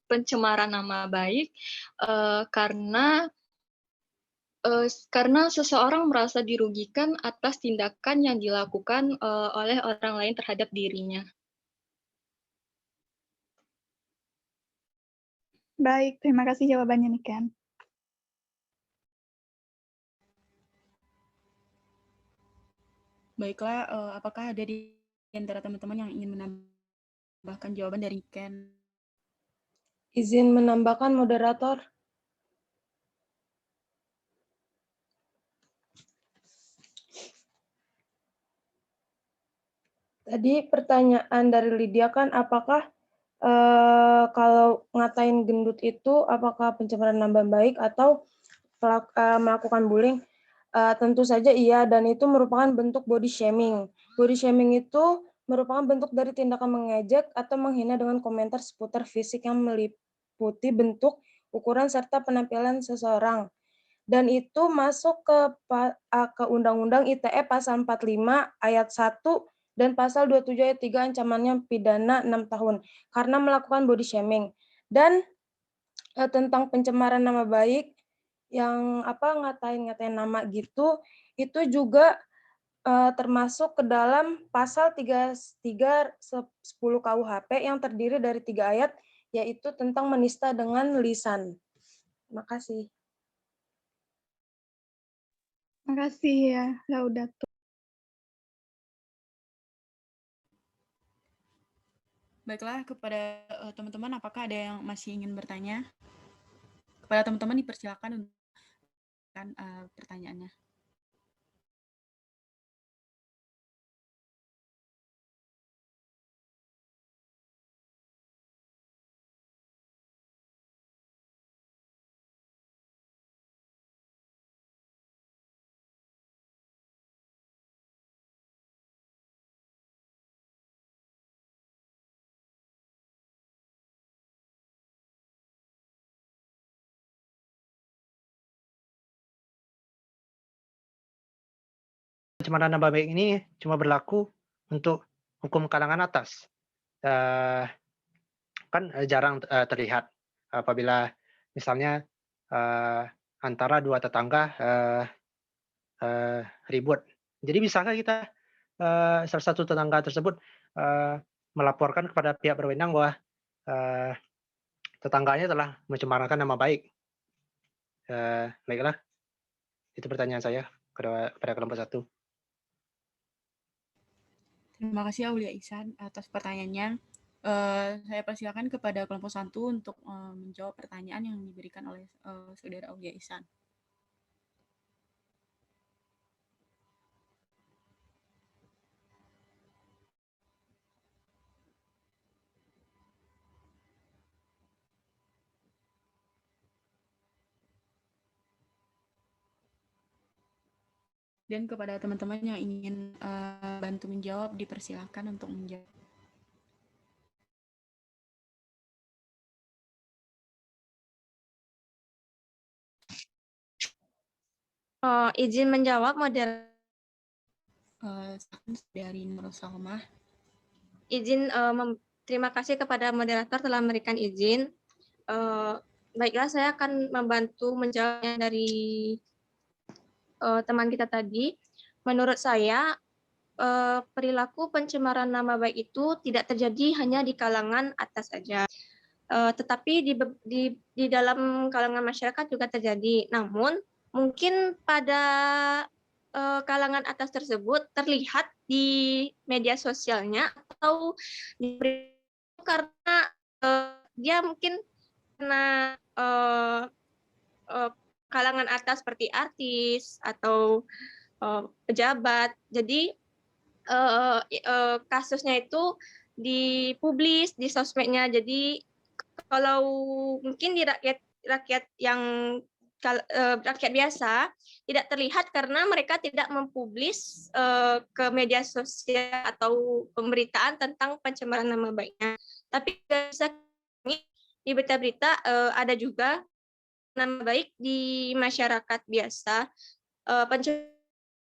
E: pencemaran nama baik karena seseorang merasa dirugikan atas tindakan yang dilakukan oleh orang lain terhadap dirinya.
I: Baik, terima kasih jawabannya Niken.
A: Baiklah, apakah ada di antara teman-teman yang ingin menambahkan jawaban dari Ken?
J: Izin menambahkan moderator. Tadi pertanyaan dari Lydia kan apakah kalau ngatain gendut itu apakah pencemaran nama baik atau melakukan bullying? Tentu saja iya, dan itu merupakan bentuk body shaming. Body shaming itu merupakan bentuk dari tindakan mengejek atau menghina dengan komentar seputar fisik yang meliputi bentuk, ukuran, serta penampilan seseorang. Dan itu masuk ke Undang-Undang ITE pasal 45 ayat 1 dan pasal 27 ayat 3 ancamannya pidana 6 tahun karena melakukan body shaming. Dan tentang pencemaran nama baik yang ngatain nama gitu, itu juga termasuk ke dalam pasal 3310 KUHP yang terdiri dari 3 ayat, yaitu tentang menista dengan lisan. Terima kasih.
I: Terima kasih ya, Laudato.
A: Baiklah, kepada teman-teman, apakah ada yang masih ingin bertanya? Kepada teman-teman dipersilakan untuk pertanyaannya.
B: Pencemaran nama baik ini cuma berlaku untuk hukum kalangan atas. Kan jarang terlihat apabila misalnya antara dua tetangga ribut. Jadi bisakah kita salah satu tetangga tersebut melaporkan kepada pihak berwenang bahwa tetangganya telah mencemarkan nama baik? Baiklah, itu pertanyaan saya kepada kelompok 1.
A: Terima kasih Aulia Ihsan atas pertanyaannya. Saya persilakan kepada kelompok 1 untuk menjawab pertanyaan yang diberikan oleh Saudara Aulia Ihsan. Dan kepada teman-teman yang ingin bantu menjawab, dipersilakan untuk menjawab.
E: Izin menjawab model.
A: Dari Nur Salma.
E: Izin terima kasih kepada moderator telah memberikan izin. Baiklah, saya akan membantu menjawabnya dari teman kita tadi. Menurut saya, perilaku pencemaran nama baik itu tidak terjadi hanya di kalangan atas saja, tetapi di dalam kalangan masyarakat juga terjadi. Namun, mungkin pada kalangan atas tersebut terlihat di media sosialnya atau karena dia mungkin karena kalangan atas seperti artis atau pejabat. Jadi kasusnya itu dipublis di sosmednya. Jadi kalau mungkin di rakyat yang rakyat biasa tidak terlihat karena mereka tidak mempublis ke media sosial atau pemberitaan tentang pencemaran nama baiknya. Tapi bisa di berita-berita ada juga nama baik di masyarakat biasa,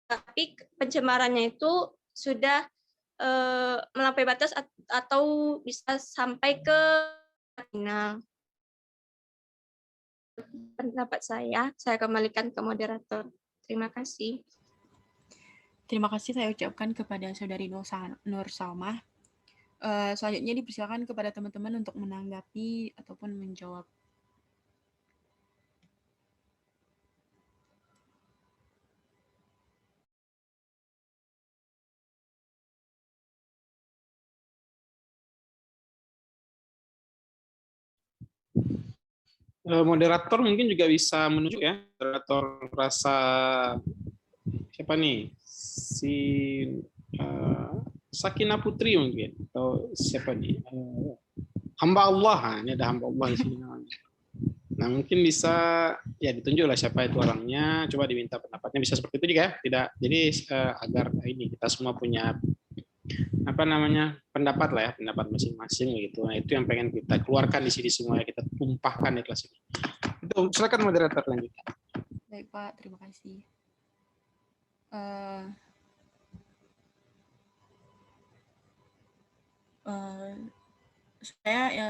E: tapi pencemarannya itu sudah melampaui batas atau bisa sampai ke kriminal. Pendapat saya kembalikan ke moderator. Terima kasih.
A: Terima kasih saya ucapkan kepada Saudari Nur Salma. Selanjutnya dipersilakan kepada teman-teman untuk menanggapi ataupun menjawab.
H: Moderator mungkin juga bisa menunjuk ya, moderator rasa siapa nih, si Sakina Putri mungkin, atau siapa nih, hamba Allah. Ini ada hamba Allah di sini namanya. Nah, mungkin bisa ya ditunjuk lah siapa itu orangnya, coba diminta pendapatnya, bisa seperti itu juga ya, tidak. Jadi agar ini kita semua punya pendapat lah ya, pendapat masing-masing gitu. Nah, itu yang pengen kita keluarkan di sini semua ya, kita tumpahkan di kelas ini. Itu silakan moderator lanjutkan.
A: Baik Pak, terima kasih. Saya ya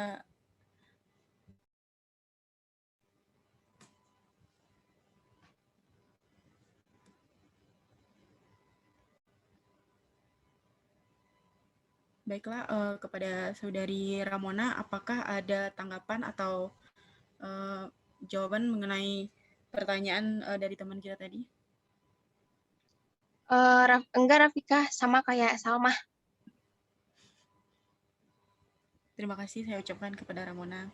A: baiklah, kepada Saudari Ramona, apakah ada tanggapan atau jawaban mengenai pertanyaan dari teman kita tadi?
G: Enggak, Rafika, sama kayak Salma.
A: Terima kasih saya ucapkan kepada Ramona.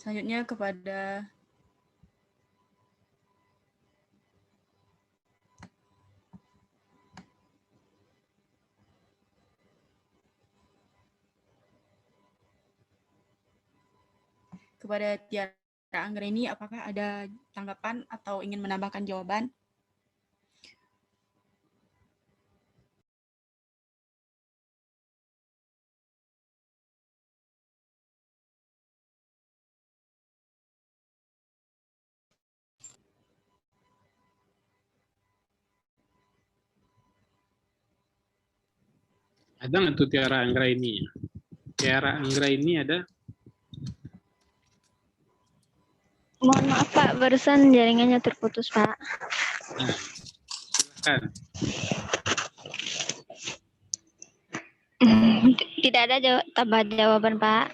A: Selanjutnya kepada Tiara Anggreni, apakah ada tanggapan atau ingin menambahkan jawaban?
H: Ada nggak tuh Tiara Anggraini? Tiara Anggraini ada?
C: Mohon maaf Pak, barusan jaringannya terputus Pak.
H: Nah, silakan.
C: Tidak ada tambah jawaban Pak.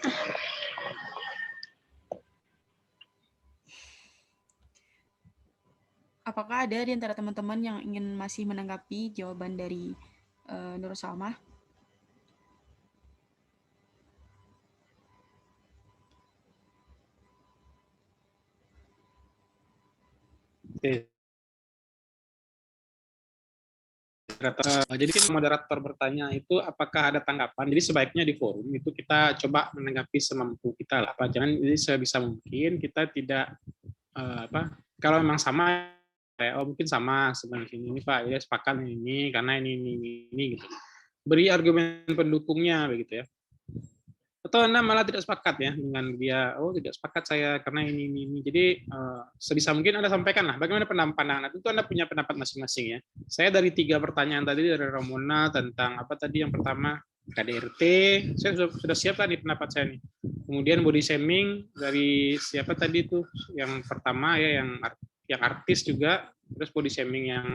A: Apakah ada di antara teman-teman yang ingin masih menanggapi jawaban dari Nur Salma?
H: Jadi moderator bertanya itu apakah ada tanggapan. Jadi sebaiknya di forum itu kita coba menanggapi semampu kita lah. Jangan jadi sebisa mungkin kita tidak kalau memang sama mungkin sama sebenarnya ini Pak, ya sepakat ini karena ini gitu. Beri argumen pendukungnya begitu ya. Atau Anda malah tidak sepakat ya dengan dia, tidak sepakat saya karena ini. Jadi sebisa mungkin Anda sampaikan lah bagaimana pandangan. Itu Anda punya pendapat masing-masing ya. Saya dari 3 pertanyaan tadi dari Ramona tentang apa tadi yang pertama KDRT, saya sudah siap nih pendapat saya nih. Kemudian body shaming dari siapa tadi tuh yang pertama ya yang artis juga, terus body shaming yang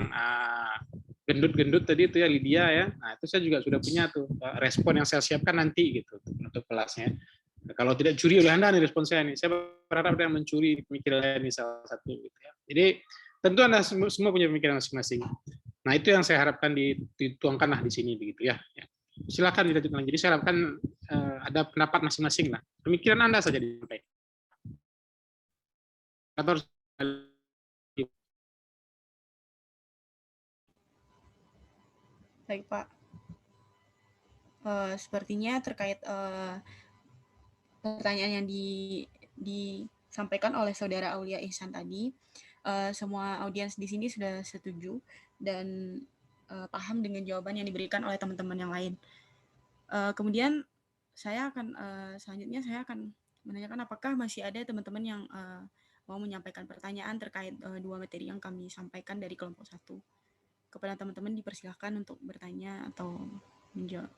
H: gendut-gendut tadi itu ya Lydia ya. Nah, itu saya juga sudah punya tuh respon yang saya siapkan nanti gitu untuk kelasnya. Nah, kalau tidak curi oleh Anda nih respon saya nih. Saya berharap Anda mencuri pemikiran ini salah satu gitu ya. Jadi tentu Anda semua punya pemikiran masing-masing. Nah, itu yang saya harapkan dituangkanlah di sini begitu ya. Silakan dilanjutkan. Jadi saya harapkan ada pendapat masing-masing lah. Pemikiran Anda saja disampaikan. Atau
A: Baik Pak, sepertinya terkait pertanyaan yang disampaikan oleh Saudara Aulia Ihsan tadi, semua audiens di sini sudah setuju dan paham dengan jawaban yang diberikan oleh teman-teman yang lain. Kemudian selanjutnya saya akan menanyakan apakah masih ada teman-teman yang mau menyampaikan pertanyaan terkait 2 materi yang kami sampaikan dari kelompok 1. Kepada teman-teman dipersilahkan untuk bertanya atau menjawab.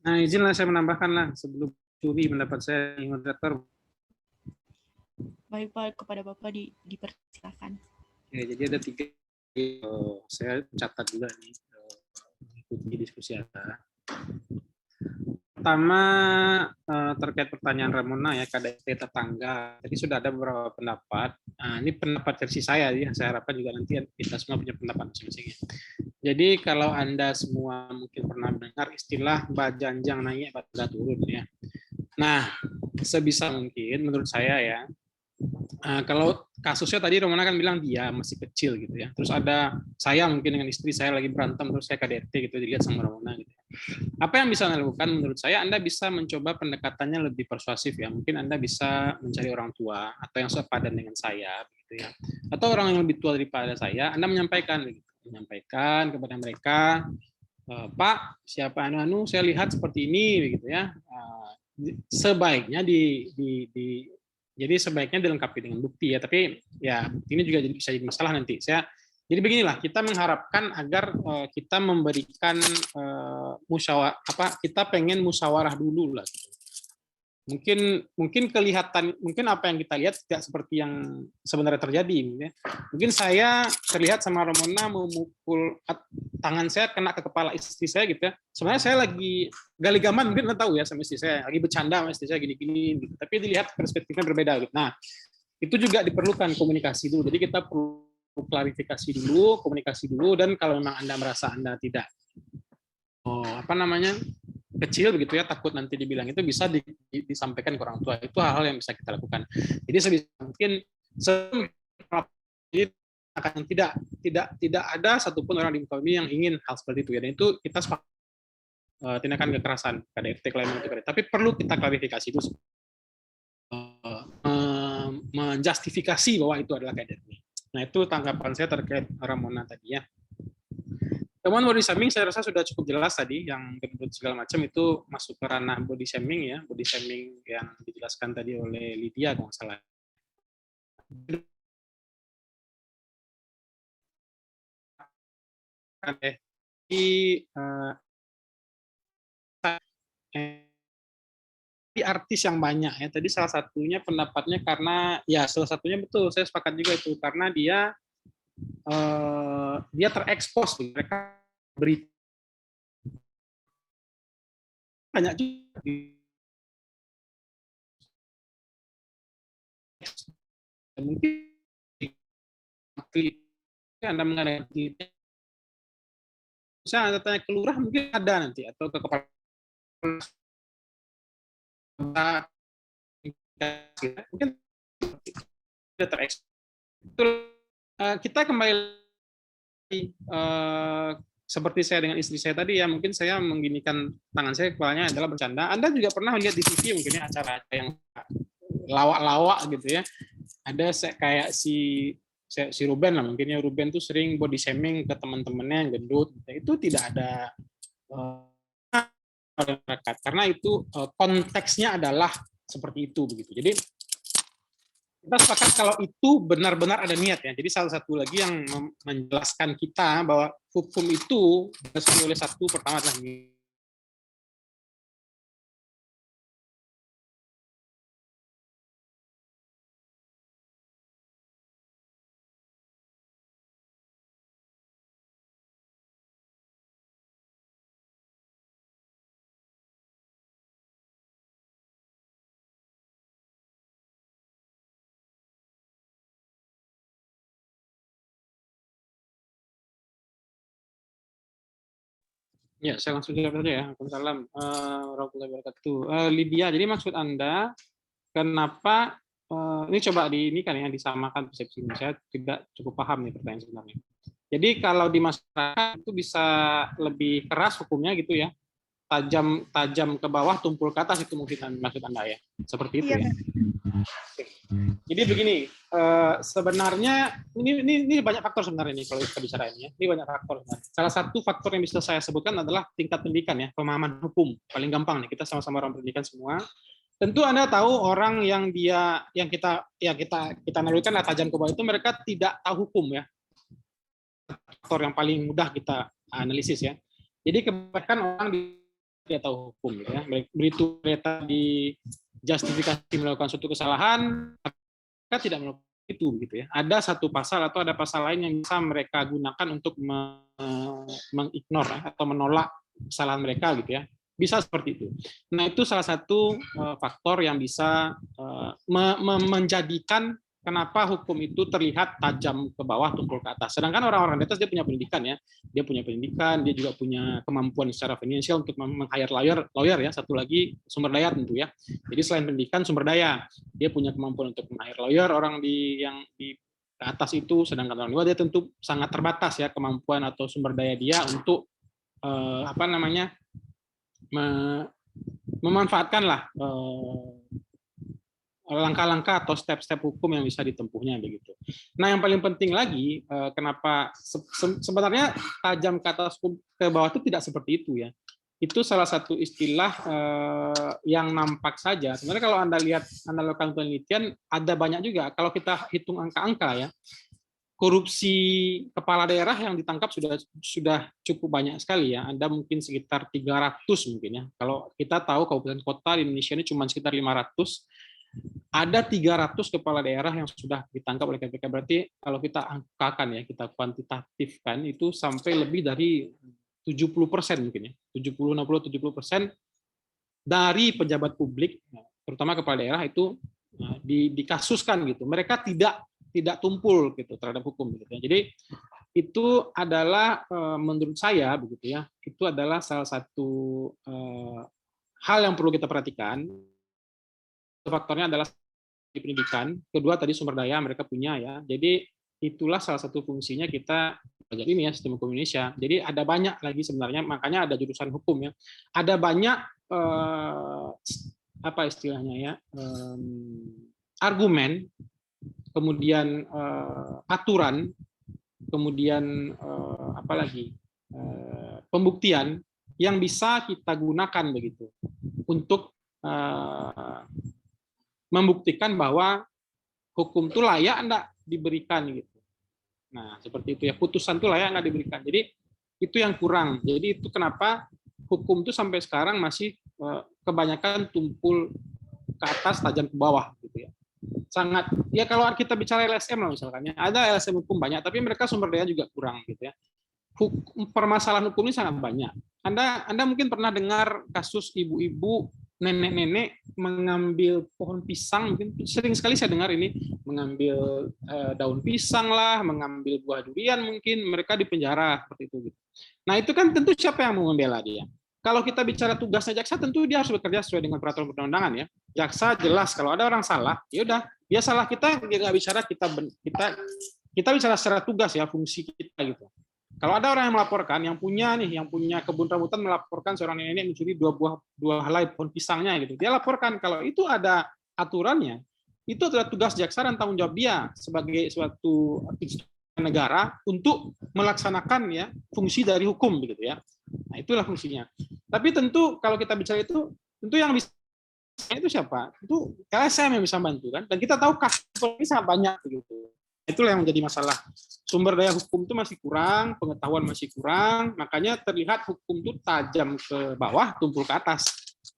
H: Nah, izinlah saya menambahkan lah sebelum curi pendapat saya moderator.
A: Baik Pak, kepada Bapak dipersilakan.
H: Ya, jadi ada 3. Saya catat juga nih mengikuti diskusi Anda. Pertama terkait pertanyaan Ramona ya KDRT tetangga. Tadi sudah ada beberapa pendapat. Ini pendapat versi saya ya. Saya harapkan juga nanti kita semua punya pendapat masing-masing. Jadi kalau Anda semua mungkin pernah mendengar istilah bajanjang naik pada turun ya. Nah, sebisa mungkin menurut saya ya. Kalau kasusnya tadi Ramona kan bilang dia masih kecil gitu ya. Terus ada saya mungkin dengan istri saya lagi berantem terus saya KDRT gitu dilihat sama Ramona gitu. Apa yang bisa Anda lakukan menurut saya? Anda bisa mencoba pendekatannya lebih persuasif ya. Mungkin Anda bisa mencari orang tua atau yang sepadan dengan saya gitu ya. Atau orang yang lebih tua daripada saya, Anda menyampaikan kepada mereka, Pak, siapa anu saya lihat seperti ini begitu ya. Sebaiknya jadi sebaiknya dilengkapi dengan bukti ya, tapi ya ini juga bisa jadi masalah nanti. Jadi beginilah, kita mengharapkan agar kita memberikan kita pengen musyawarah dulu lah. Gitu. Mungkin kelihatan, mungkin apa yang kita lihat tidak seperti yang sebenarnya terjadi. Mungkin saya terlihat sama Ramona memukul tangan saya kena ke kepala istri saya gitu ya. Sebenarnya saya lagi gali gaman, mungkin Anda tahu ya sama istri saya, lagi bercanda sama istri saya gini-gini gitu. Tapi dilihat perspektifnya berbeda gitu. Nah, itu juga diperlukan komunikasi dulu. Jadi kita perlu klarifikasi dulu, komunikasi dulu, dan kalau memang Anda merasa Anda tidak kecil begitu ya, takut nanti dibilang itu, bisa disampaikan ke orang tua. Itu hal-hal yang bisa kita lakukan. Jadi sebisa mungkin akan tidak ada satupun orang di muka bumi yang ingin hal seperti itu ya. Dan itu kita sepakat tindakan kekerasan KDRT klaim itu. Tapi perlu kita klarifikasi itu menjustifikasi bahwa itu adalah KDRT. Nah, itu tanggapan saya terkait Ramona tadi ya. Temuan body shaming saya rasa sudah cukup jelas tadi, yang gendut segala macam itu masuk ke ranah body shaming ya, body shaming yang dijelaskan tadi oleh Lydia kalau nggak salah. Di artis yang banyak ya, tadi salah satunya pendapatnya karena ya salah satunya betul, saya sepakat juga itu karena dia terekspos, mereka beri banyak juga mungkin Anda mengadakan misalnya Anda tanya ke lurah mungkin ada nanti atau ke kepala mungkin tidak terekspos. Kita kembali seperti saya dengan istri saya tadi ya, mungkin saya mengginikan tangan saya, kepalanya adalah bercanda. Anda juga pernah lihat di TV mungkin ya acara yang lawak-lawak gitu ya. Ada kayak si Ruben lah, mungkin ya Ruben tuh sering body shaming ke teman-temannya yang gendut. Itu tidak ada karena itu konteksnya adalah seperti itu begitu. Jadi kita sepakat kalau itu benar-benar ada niat ya. Jadi salah satu lagi yang menjelaskan kita bahwa hukum itu didasari oleh satu pertama adalah ya, saya langsung jawab saja ya. Waalaikumsalam warahmatullahi wabarakatuh. Lydia, jadi maksud Anda kenapa ini coba ini kan yang disamakan persepsi ini. Saya tidak cukup paham nih pertanyaan sebenarnya. Jadi kalau di masyarakat itu bisa lebih keras hukumnya gitu ya. Tajam ke bawah, tumpul ke atas, itu mungkin maksud Anda ya. Seperti itu ya. Jadi begini, sebenarnya ini banyak faktor sebenarnya nih kalau kita bicara ini ya. Ini banyak faktor sebenarnya. Salah satu faktor yang bisa saya sebutkan adalah tingkat pendidikan ya, pemahaman hukum. Paling gampang nih, kita sama-sama orang pendidikan semua. Tentu Anda tahu orang yang kita analogikan lah tajam ke bawah itu mereka tidak tahu hukum ya. Faktor yang paling mudah kita analisis ya. Jadi kebanyakan orang tidak tahu hukum ya. Begitu mereka dijustifikasi melakukan suatu kesalahan, mereka tidak melakukan itu begitu ya. Ada satu pasal atau ada pasal lain yang bisa mereka gunakan untuk mengignore atau menolak kesalahan mereka gitu ya. Bisa seperti itu. Nah, itu salah satu faktor yang bisa menjadikan kenapa hukum itu terlihat tajam ke bawah, tumpul ke atas. Sedangkan orang-orang di atas dia punya pendidikan ya. Dia punya pendidikan, dia juga punya kemampuan secara finansial untuk meng-hire lawyer ya. Satu lagi sumber daya tentu ya. Jadi selain pendidikan, sumber daya. Dia punya kemampuan untuk meng-hire lawyer, orang yang di atas itu, sedangkan orang di bawah dia tentu sangat terbatas ya kemampuan atau sumber daya dia untuk memanfaatkanlah langkah-langkah atau step-step hukum yang bisa ditempuhnya begitu. Nah, yang paling penting lagi, kenapa sebenarnya tajam ke atas ke bawah itu tidak seperti itu ya. Itu salah satu istilah yang nampak saja. Sebenarnya kalau Anda lihat, Anda lakukan penelitian, ada banyak juga. Kalau kita hitung angka-angka ya, korupsi kepala daerah yang ditangkap sudah cukup banyak sekali ya. Ada mungkin sekitar 300 mungkin ya. Kalau kita tahu kabupaten kota di Indonesia ini cuma sekitar 500. Ada 300 kepala daerah yang sudah ditangkap oleh KPK. Berarti kalau kita angkakan ya, kita kuantitatifkan itu sampai lebih dari 70% mungkin ya. 60-70% dari pejabat publik, terutama kepala daerah itu dikasuskan gitu. Mereka tidak tumpul gitu terhadap hukum gitu. Jadi itu adalah menurut saya begitu ya. Itu adalah salah satu hal yang perlu kita perhatikan. Faktornya adalah di pendidikan, kedua tadi sumber daya mereka punya ya. Jadi itulah salah satu fungsinya kita belajar ini ya, sistem hukum Indonesia. Jadi ada banyak lagi sebenarnya, makanya ada jurusan hukum ya. Ada banyak apa istilahnya ya, argumen, kemudian aturan, kemudian apa lagi, pembuktian yang bisa kita gunakan begitu untuk membuktikan bahwa hukum itu layak enggak diberikan gitu. Nah, seperti itu ya, putusan itu layak enggak diberikan. Jadi itu yang kurang. Jadi itu kenapa hukum itu sampai sekarang masih kebanyakan tumpul ke atas tajam ke bawah gitu ya. Sangat ya, kalau kita bicara LSM lah misalkan ya, ada LSM hukum banyak tapi mereka sumber daya juga kurang gitu ya. Permasalahan hukum ini sangat banyak. Anda mungkin pernah dengar kasus ibu-ibu, nenek-nenek mengambil pohon pisang, mungkin sering sekali saya dengar ini, mengambil daun pisang lah, mengambil buah durian, mungkin mereka dipenjara seperti itu. Nah itu kan tentu siapa yang mau membela dia? Kalau kita bicara tugasnya jaksa, tentu dia harus bekerja sesuai dengan peraturan perundang-undangan ya. Jaksa jelas kalau ada orang salah, ya udah, dia salah, kita nggak bicara kita bicara secara tugas ya, fungsi kita gitu. Kalau ada orang yang melaporkan, yang punya kebun rambutan melaporkan seorang nenek mencuri dua helai pohon pisangnya gitu, dia laporkan. Kalau itu ada aturannya, itu adalah tugas jaksa dan tanggung jawab dia sebagai suatu institusi negara untuk melaksanakan ya fungsi dari hukum begitu ya. Nah itulah fungsinya. Tapi tentu kalau kita bicara itu, tentu yang bisa itu siapa? Itu LSM yang bisa bantu kan. Dan kita tahu kasus ini sangat banyak begitu. Itulah yang menjadi masalah. Sumber daya hukum itu masih kurang, pengetahuan masih kurang, makanya terlihat hukum itu tajam ke bawah, tumpul ke atas.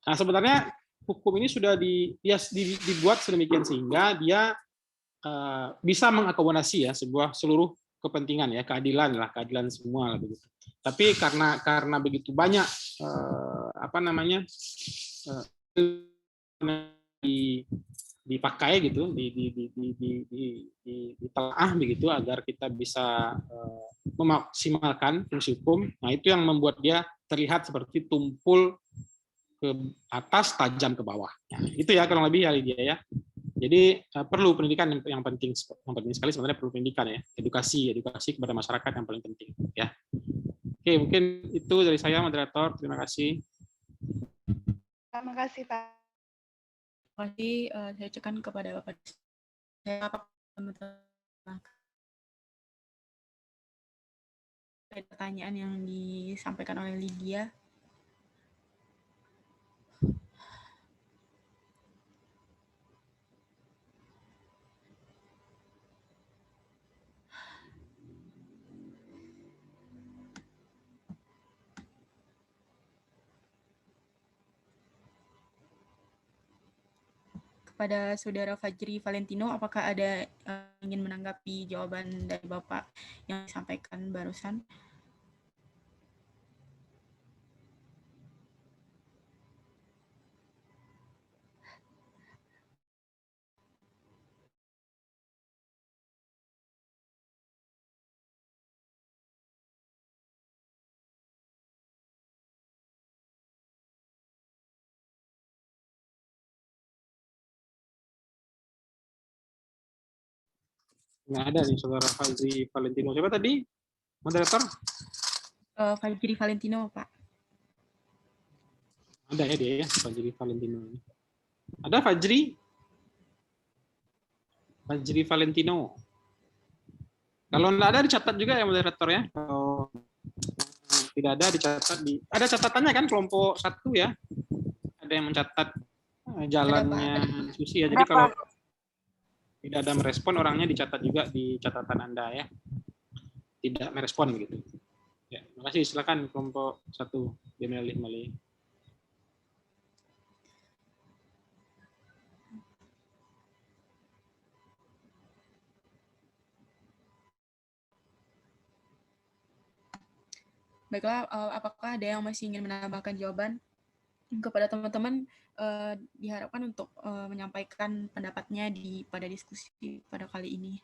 H: Nah sebenarnya hukum ini sudah dibuat sedemikian sehingga dia bisa mengakomodasi ya seluruh kepentingan ya, keadilan semua lah begitu. Tapi karena begitu banyak dipakai gitu, ditelaah begitu agar kita bisa memaksimalkan fungsi hukum. Nah itu yang membuat dia terlihat seperti tumpul ke atas, tajam ke bawah. Nah, itu ya kurang lebih ya Lydia ya. Jadi perlu pendidikan yang penting sekali sebenarnya, perlu pendidikan ya, edukasi kepada masyarakat yang paling penting ya. Oke, mungkin itu dari saya moderator. Terima kasih.
I: Terima kasih Pak.
A: Terima kasih. Saya ucapkan kepada Bapak saya pertanyaan yang disampaikan oleh Lydia. Kepada Saudara Fajri Valentino, apakah ada ingin menanggapi jawaban dari Bapak yang disampaikan barusan?
H: Nggak ada nih Saudara Fajri Valentino. Siapa tadi moderator?
A: Fajri Valentino, Pak.
H: Ada ya dia ya, Fajri Valentino. Ada Fajri Valentino. Kalau nggak ada dicatat juga ya moderator ya. Kalau tidak ada dicatat ada catatannya kan kelompok 1 ya. Ada yang mencatat jalannya diskusi ya. Jadi kalau tidak ada merespon, orangnya dicatat juga di catatan Anda ya. Tidak merespon begitu. Ya, terima kasih. Silakan kelompok 1 Demeli kembali.
A: Baiklah, apakah ada yang masih ingin menambahkan jawaban? Kepada teman-teman, diharapkan untuk menyampaikan pendapatnya pada diskusi pada kali ini.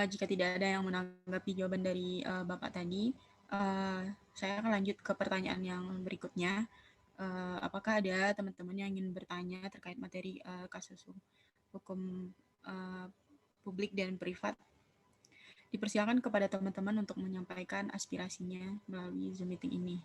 A: Jika tidak ada yang menanggapi jawaban dari Bapak tadi, saya akan lanjut ke pertanyaan yang berikutnya. Apakah ada teman-teman yang ingin bertanya terkait materi kasus hukum publik dan privat? Dipersilakan kepada teman-teman untuk menyampaikan aspirasinya melalui Zoom meeting ini.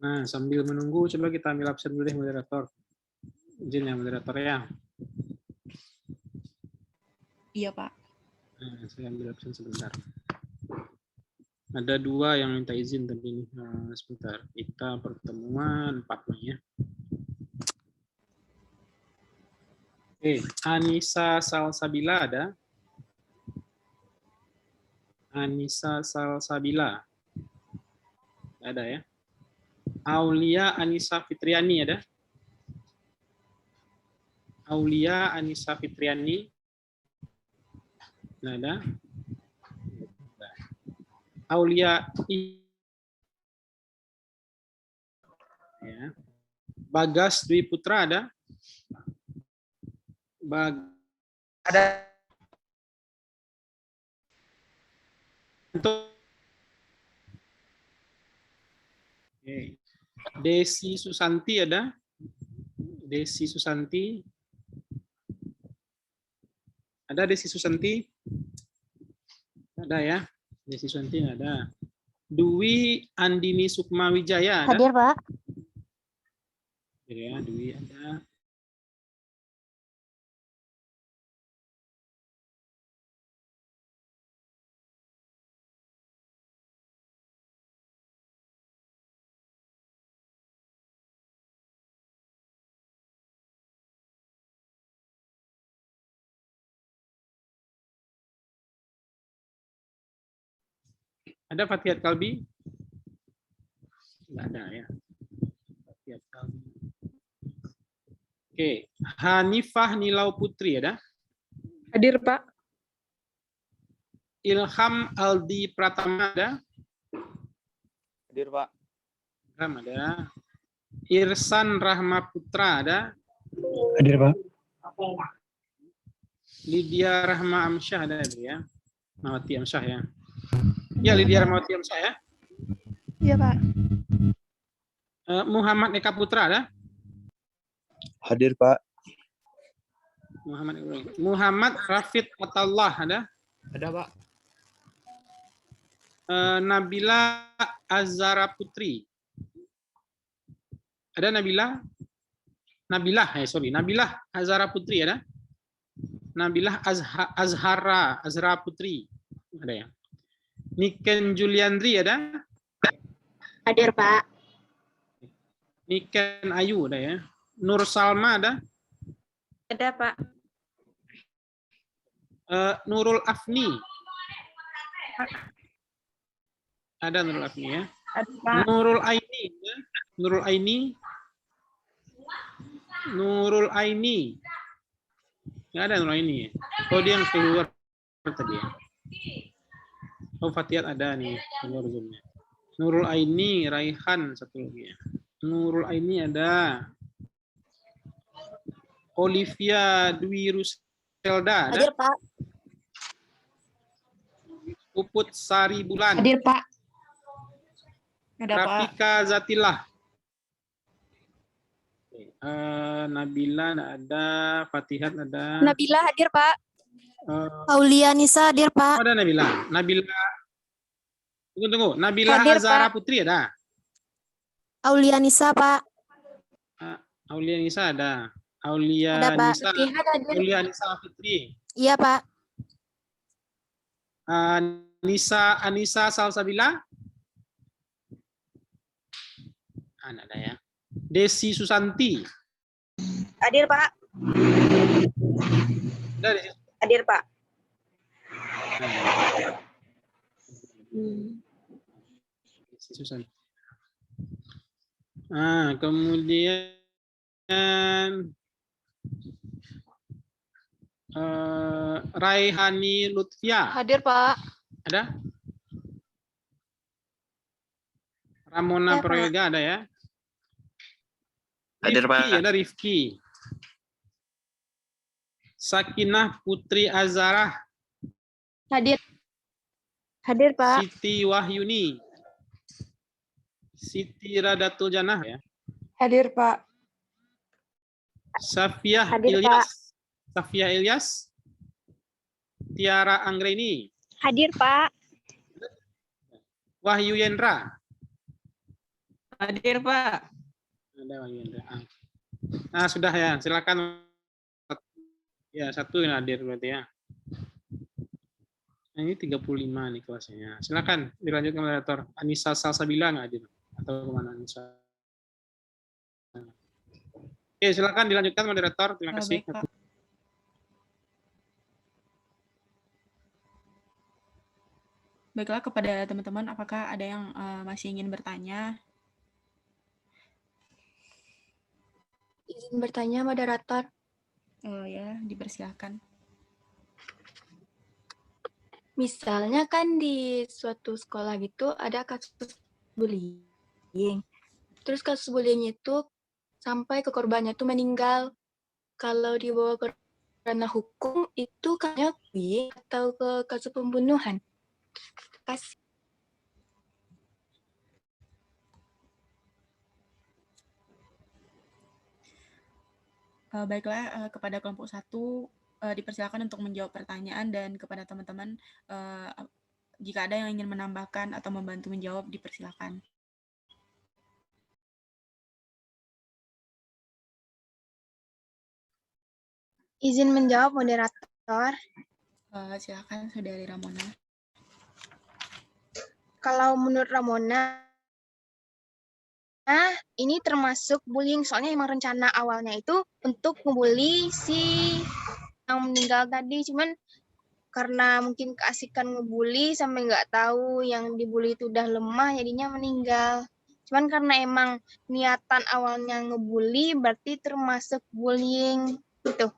H: Nah, sambil menunggu, coba kita ambil absen dulu deh, moderator. Izin ya, moderator ya.
A: Iya, Pak.
H: Nah, saya ambil absen sebentar. Ada 2 yang minta izin tapi ini. Sebentar, kita pertemuan 4 Mei ya. Oke, Anissa Salsabila ada? Anissa Salsabila. Ada ya? Aulia Anissa Fitriani ada? Aulia Anissa Fitriani. Nggak ada? Aulia ya. Bagas Dwi Putra ada?
B: Ada.
H: Oke. Desi Susanti ada? Desi Susanti. Ada Desi Susanti? Ada ya? Desi Susanti ada. Dwi Andini Sukma Wijaya ada?
K: Hadir, Pak.
H: Ya, Dwi ada. Ada Fathiat Kalbi? Enggak ada ya. Fathiat Kalbi. Oke, Hanifah Nilau Putri ada?
J: Hadir, Pak.
H: Ilham Aldi Pratama ada?
F: Hadir, Pak.
H: Ilham ada. Irsan Rahma Putra ada?
B: Hadir, Pak.
H: Lydia Rahma Amsyah ada ya? Mawati Amsyah ya? Ya, Lydia Rahmawati Amsyah ya?
I: Iya, Pak.
H: Muhammad Eka Putra ada?
L: Hadir, Pak.
H: Muhammad Rafid Atallah ada?
D: Ada, Pak.
H: Nabila Azara Putri. Ada Nabila? Nabilah Azara Putri ada? Nabilah Azhara Putri. Ada ya? Niken Juliandri ada?
K: Hadir, Pak.
H: Niken Ayu ada ya? Nur Salma ada?
E: Ada, Pak.
H: Nurul Afni. Ada Nurul Afni ya?
I: Ada, Pak.
H: Nurul Aini. Ya? Nurul Aini. Nurul Aini. Nggak ada Nurul Aini ya? Oh, dia yang keluar tadi ya? Oh, Fathiat ada nih. Keluar zoomnya. Nurul Aini, Raihan satu lagi ya. Nurul Aini ada. Olivia Dwi Ruselda ada?
K: Hadir, Pak.
H: Puput Sari Bulan.
K: Hadir, Pak.
A: Ada, Pak.
H: Rafika Zatilah. Nabila ada, Fatihat ada.
K: Nabila hadir, Pak. Aulia Nisa hadir, Pak.
H: Ada Nabila. Tunggu. Nabila
K: Hadir,
H: Azara
K: Pak.
H: Putri ada?
K: Aulia Nisa, Pak.
H: Aulia Nisa ada. Aulia
K: Ada, Pak.
H: Nisa.
K: Lihat hadir.
H: Aulia Nisa Fitri.
K: Iya, Pak.
H: Anissa Salsabila. Ada ya. Desi Susanti.
K: Hadir, Pak.
H: Ada Desi.
K: Hadir, Pak.
H: Desi Susanti. Kemudian Raihani Lutfia.
K: Hadir, Pak.
H: Ada? Ramona
G: Ya, Pak.
H: Proega ada ya?
M: Hadir,
H: Rifki,
M: Pak.
H: ada Rifki. Sakinah Putri Azarah.
G: Hadir. Hadir, Pak.
H: Siti Wahyuni. Siti Radatul Janah ya.
J: Hadir, Pak.
H: Safiyah
G: Hadir,
H: Ilyas. Safiyah Ilyas. Tiara Anggreni.
C: Hadir, Pak.
H: Wahyu Yendra.
N: Hadir, Pak.
H: Ada Wahyu Yendra. Nah, sudah ya. Silakan. Ya, satu yang hadir berarti ya. Nah, ini 35 nih kelasnya. Silakan dilanjutkan moderator. Anissa Salsabila nggak hadir? Atau kemana Anissa? Oke, silakan dilanjutkan moderator. Terima kasih.
A: Baik, Pak. Baiklah, kepada teman-teman, apakah ada yang masih ingin bertanya?
G: Izin bertanya, moderator.
A: Oh ya, dipersilahkan.
G: Misalnya kan di suatu sekolah gitu ada kasus bullying. Terus kasus bullying itu sampai ke korbannya tuh meninggal. Kalau dibawa ke ranah hukum itu kayaknya bullying atau ke kasus pembunuhan. Kasih.
A: Baiklah, kepada kelompok 1 dipersilakan untuk menjawab pertanyaan, dan kepada teman-teman jika ada yang ingin menambahkan atau membantu menjawab dipersilakan.
G: Izin menjawab, moderator.
A: Silakan Saudari Ramona.
G: Kalau menurut Ramona, ini termasuk bullying, soalnya emang rencana awalnya itu untuk membuli si yang meninggal tadi, cuman karena mungkin keasikan ngebully sampai nggak tahu yang dibully itu udah lemah, jadinya meninggal. Cuman karena emang niatan awalnya ngebully, berarti termasuk bullying gitu.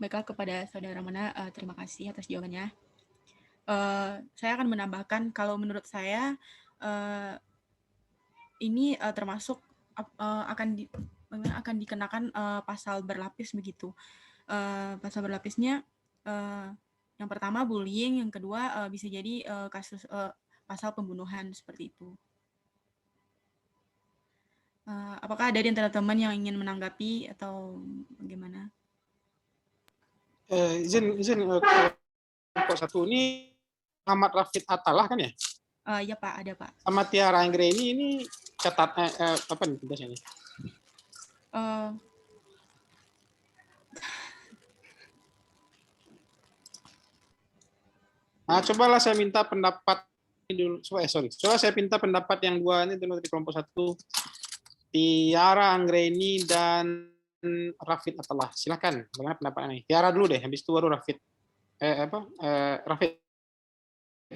A: Baiklah, kepada Saudara Ramona, terima kasih atas jawabannya. Saya akan menambahkan, kalau menurut saya ini termasuk akan dikenakan pasal berlapis begitu. Pasal berlapisnya yang pertama bullying, yang kedua bisa jadi kasus pasal pembunuhan seperti itu. Apakah ada di antara teman yang ingin menanggapi atau bagaimana?
H: Izin kelompok 1 ini Muhammad Rafid Atalah kan ya?
A: Ya Pak, ada Pak.
H: Sama Tiara Anggreni ini catat apa nih tugasnya nih? Nah, cobalah saya minta pendapat dulu. Coba saya minta pendapat yang dua ini dulu dari kelompok 1. Tiara Anggreni dan Rafid Atalah. Silakan. Bagaimana pendapatnya nih? Tiara dulu deh, habis itu baru Rafid. Rafid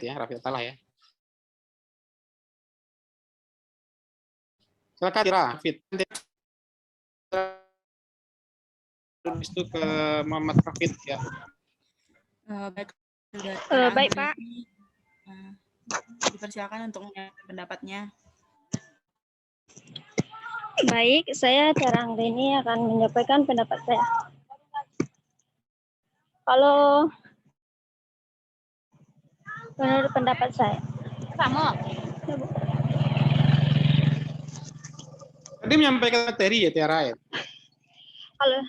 H: ya, Rafid Atalah ya. Silakan Tiara, Rafid. Habis itu ke Muhammad Rafid ya.
A: Baik,
C: Baik, Pak.
A: Dipersilakan untuk menyampaikan pendapatnya.
C: Baik, saya Tiara Anggreni akan menyampaikan pendapat saya. Kalau menurut pendapat saya,
H: Tadi menyampaikan materi ya Tiara ya?
C: Kalau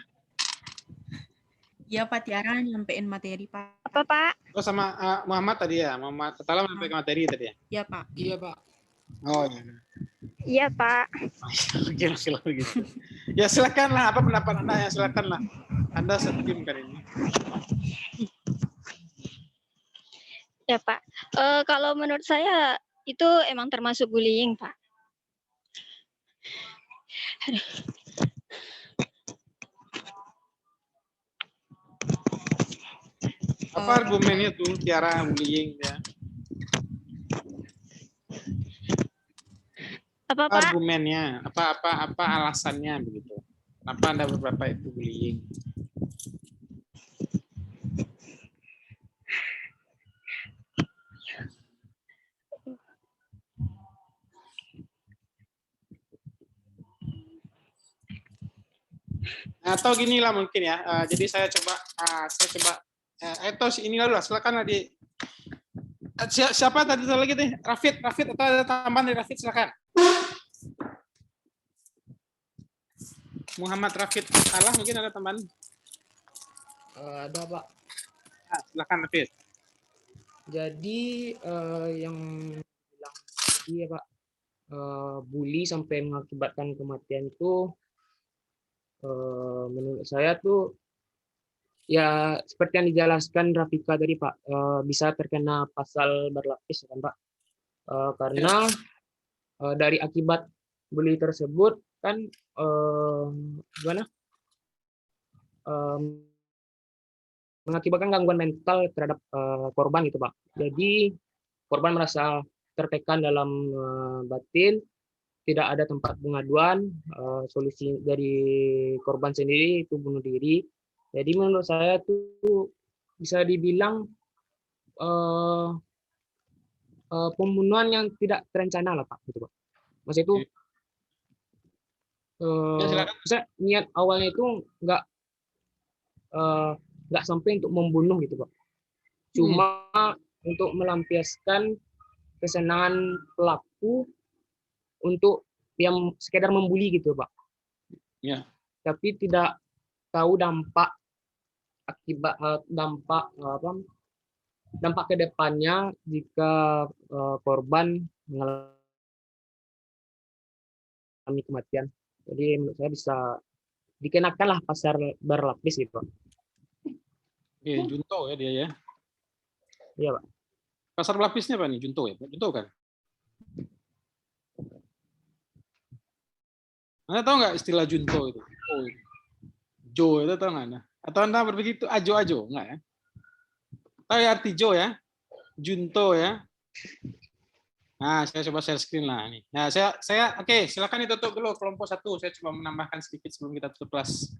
A: Iya Pak, Tiara nyampein materi Pak.
C: apa Pak?
H: Oh sama Muhammad tadi ya, Muhammad Atalah menyampaikan materi tadi ya?
A: Iya Pak.
D: Iya, Pak.
H: Oh iya.
C: Iya Pak.
H: Kira-kira begitu. Ya silakanlah, apa pendapat Anda ya, silakanlah. Anda setim kan ini.
C: Ya Pak. Kalau menurut saya itu emang termasuk bullying Pak.
H: Apa argumennya tuh Tiara bullying ya?
C: Apa Pak?
H: Argumennya, apa alasannya begitu? Kenapa Anda beberapa itu bullying? Atau gini lah mungkin ya. Jadi saya coba Etos ini lalu lah. Silakan di siapa tadi lagi nih? Rafid atau ada tambahan dari Rafid, silakan. Muhammad Rafid salah mungkin ada tambahan.
D: Ada Pak.
H: Silakan Rafid.
D: Jadi yang bilang tadi ya Pak, bully sampai mengakibatkan kematian itu menurut saya tuh ya seperti yang dijelaskan Rafika tadi Pak, bisa terkena pasal berlapis kan Pak, karena dari akibat bully tersebut kan mengakibatkan gangguan mental terhadap korban gitu Pak. Jadi korban merasa tertekan dalam batin, tidak ada tempat pengaduan, solusi dari korban sendiri itu bunuh diri. Jadi menurut saya itu bisa dibilang pembunuhan yang tidak terencana lah Pak, gitu Pak. Maksudnya itu saya niat awalnya itu nggak sampai untuk membunuh gitu Pak. Cuma untuk melampiaskan kesenangan pelaku untuk yang sekedar membuli gitu Pak.
H: Ya.
D: Tapi tidak tahu dampak akibat dampak ke depannya jika korban mengalami kematian. Jadi menurut saya bisa dikenakanlah pasal berlapis gitu Pak.
H: Oke, junto ya dia ya.
D: Iya Pak.
H: Pasal berlapisnya apa nih? Junto ya? Junto kan? Anda tahu nggak istilah junto itu? Oh, Jo itu tahu nggak Anda? Atau Anda berpikir itu ajo-ajo? Nggak ya? Tahu ya arti Jo ya? Junto ya? Nah, saya coba share screen lah nih. Nah, saya oke, silakan ditutup dulu kelompok 1. Saya coba menambahkan sedikit sebelum kita tutup kelas.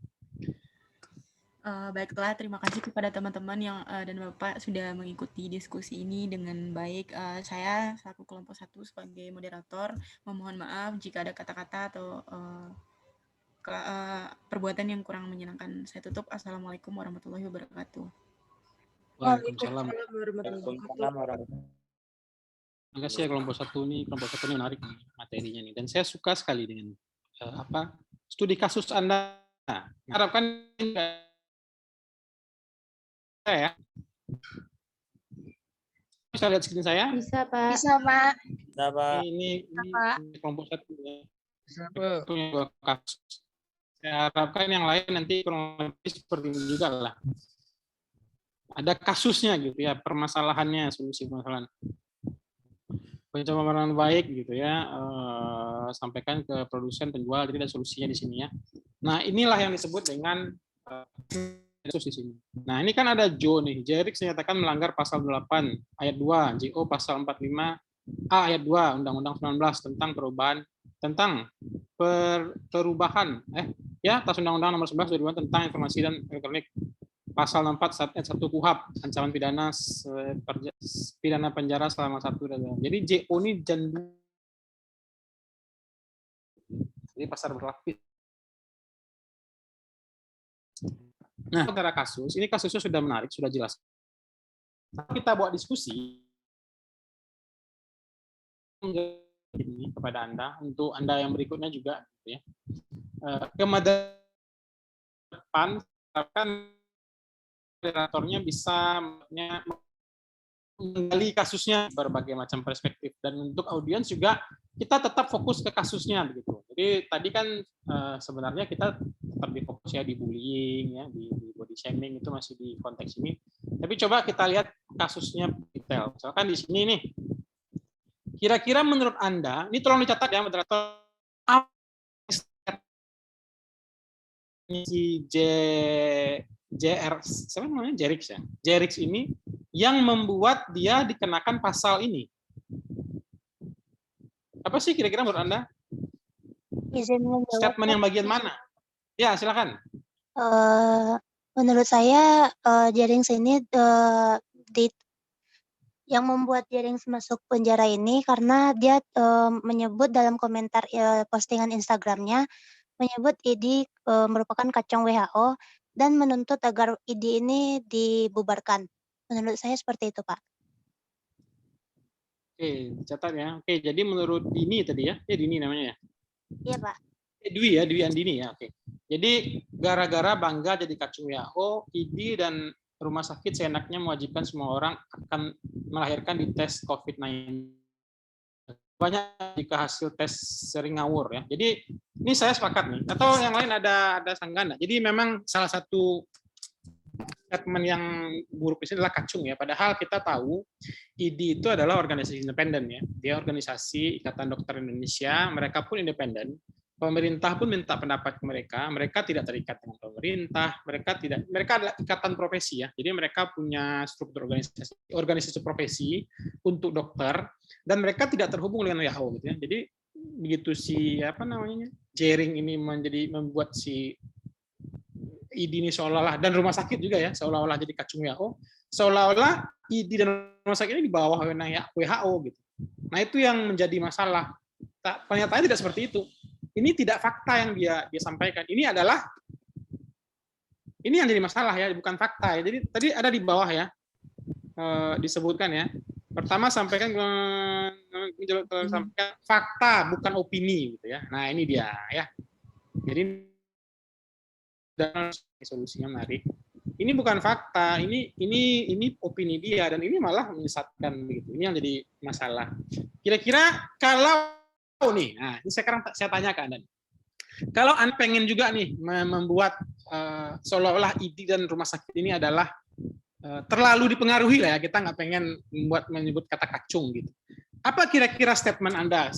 A: Baiklah, terima kasih kepada teman-teman yang dan Bapak sudah mengikuti diskusi ini dengan baik. Saya selaku kelompok 1 sebagai moderator memohon maaf jika ada kata-kata atau perbuatan yang kurang menyenangkan. Saya tutup. Assalamualaikum warahmatullahi wabarakatuh.
H: Waalaikumsalam warahmatullahi wabarakatuh. Terima kasih ya kelompok 1 ini. Kelompok 1 ini menarik materinya nih. Dan saya suka sekali dengan studi kasus Anda. Harapkan ya. Bisa lihat screen saya?
G: Bisa, Pak. Bisa, Pak.
F: Bisa, Pak.
H: Ini kelompok 1 ya. Punya 2 kasus. Saya harapkan yang lain nanti kurang lebih seperti ini juga lah. Ada kasusnya gitu ya, permasalahannya, solusi permasalahan. Pencemaran baik gitu ya, sampaikan ke produsen, penjual, jadi ada solusinya di sini ya. Nah, inilah yang disebut dengan kasus di sini. Nah, ini kan ada Jo nih. Jerix dinyatakan melanggar pasal 8 ayat 2, JO pasal 45A ayat 2 Undang-Undang 19 tentang perubahan atas Undang-Undang Nomor 11 2002 tentang informasi dan elektronik. Pasal 4 ayat 1 KUHP, ancaman pidana penjara selama 1 tahun. Jadi JO ini jadi pasal berlapis. Nah, antara kasus, ini kasusnya sudah menarik, sudah jelas. Kita buat diskusi ini kepada Anda, untuk Anda yang berikutnya juga, gitu ya. Ke depan, akan moderatornya bisa menggali kasusnya berbagai macam perspektif, dan untuk audiens juga kita tetap fokus ke kasusnya begitu. Jadi tadi kan sebenarnya kita tetap di fokus ya di bullying ya, di body shaming itu masih di konteks ini. Tapi coba kita lihat kasusnya detail. Misalkan di sini nih. Kira-kira menurut Anda, ini tolong dicatat ya moderator, si siapa namanya? Jerix ya. Jerix ini yang membuat dia dikenakan pasal ini. Apa sih kira-kira menurut Anda? Statement yang bagian mana? Ya, silakan.
K: Menurut saya Jerings ini yang membuat Jerings masuk penjara ini karena dia menyebut dalam komentar postingan Instagramnya menyebut ID merupakan kacung WHO dan menuntut agar ID ini dibubarkan. Menurut saya seperti itu, Pak.
H: Oke, catat ya. Oke, jadi menurut Dini tadi ya? Dini namanya ya?
K: Iya, Pak.
H: Dwi ya, Dwi Andini ya. Oke. Jadi gara-gara bangga jadi kacung WHO, ID dan rumah sakit seenaknya mewajibkan semua orang akan melahirkan di tes COVID-19. Banyak jika hasil tes sering ngawur ya. Jadi ini saya sepakat nih. Atau yang lain ada sanggahan. Jadi memang salah satu statement yang buruk ini adalah kacung ya. Padahal kita tahu ID itu adalah organisasi independen ya. Dia organisasi Ikatan Dokter Indonesia. Mereka pun independen. Pemerintah pun minta pendapat ke mereka. Mereka tidak terikat dengan pemerintah. Mereka adalah ikatan profesi ya. Jadi mereka punya struktur organisasi profesi untuk dokter dan mereka tidak terhubung dengan WHO gitu ya. Jadi begitu si Jering ini membuat si ID ini seolah-olah dan rumah sakit juga ya seolah-olah jadi kacung WHO, seolah-olah ID dan rumah sakit ini di bawah WHO gitu. Nah itu yang menjadi masalah. Ternyata tidak seperti itu. Ini tidak fakta yang dia sampaikan. Ini yang jadi masalah ya, bukan fakta ya. Jadi tadi ada di bawah ya disebutkan ya. Pertama sampaikan fakta bukan opini gitu ya. Nah ini dia ya. Jadi dan solusinya menarik. Ini bukan fakta, ini opini dia dan ini malah menyesatkan begitu. Ini yang jadi masalah. Kira-kira kalau nih, nah ini sekarang saya tanya ke Anda. Kalau Anda pengen juga nih membuat seolah-olah ID dan rumah sakit ini adalah terlalu dipengaruhi lah ya, kita nggak pengen menyebut kata kacung gitu. Apa kira-kira statement Anda?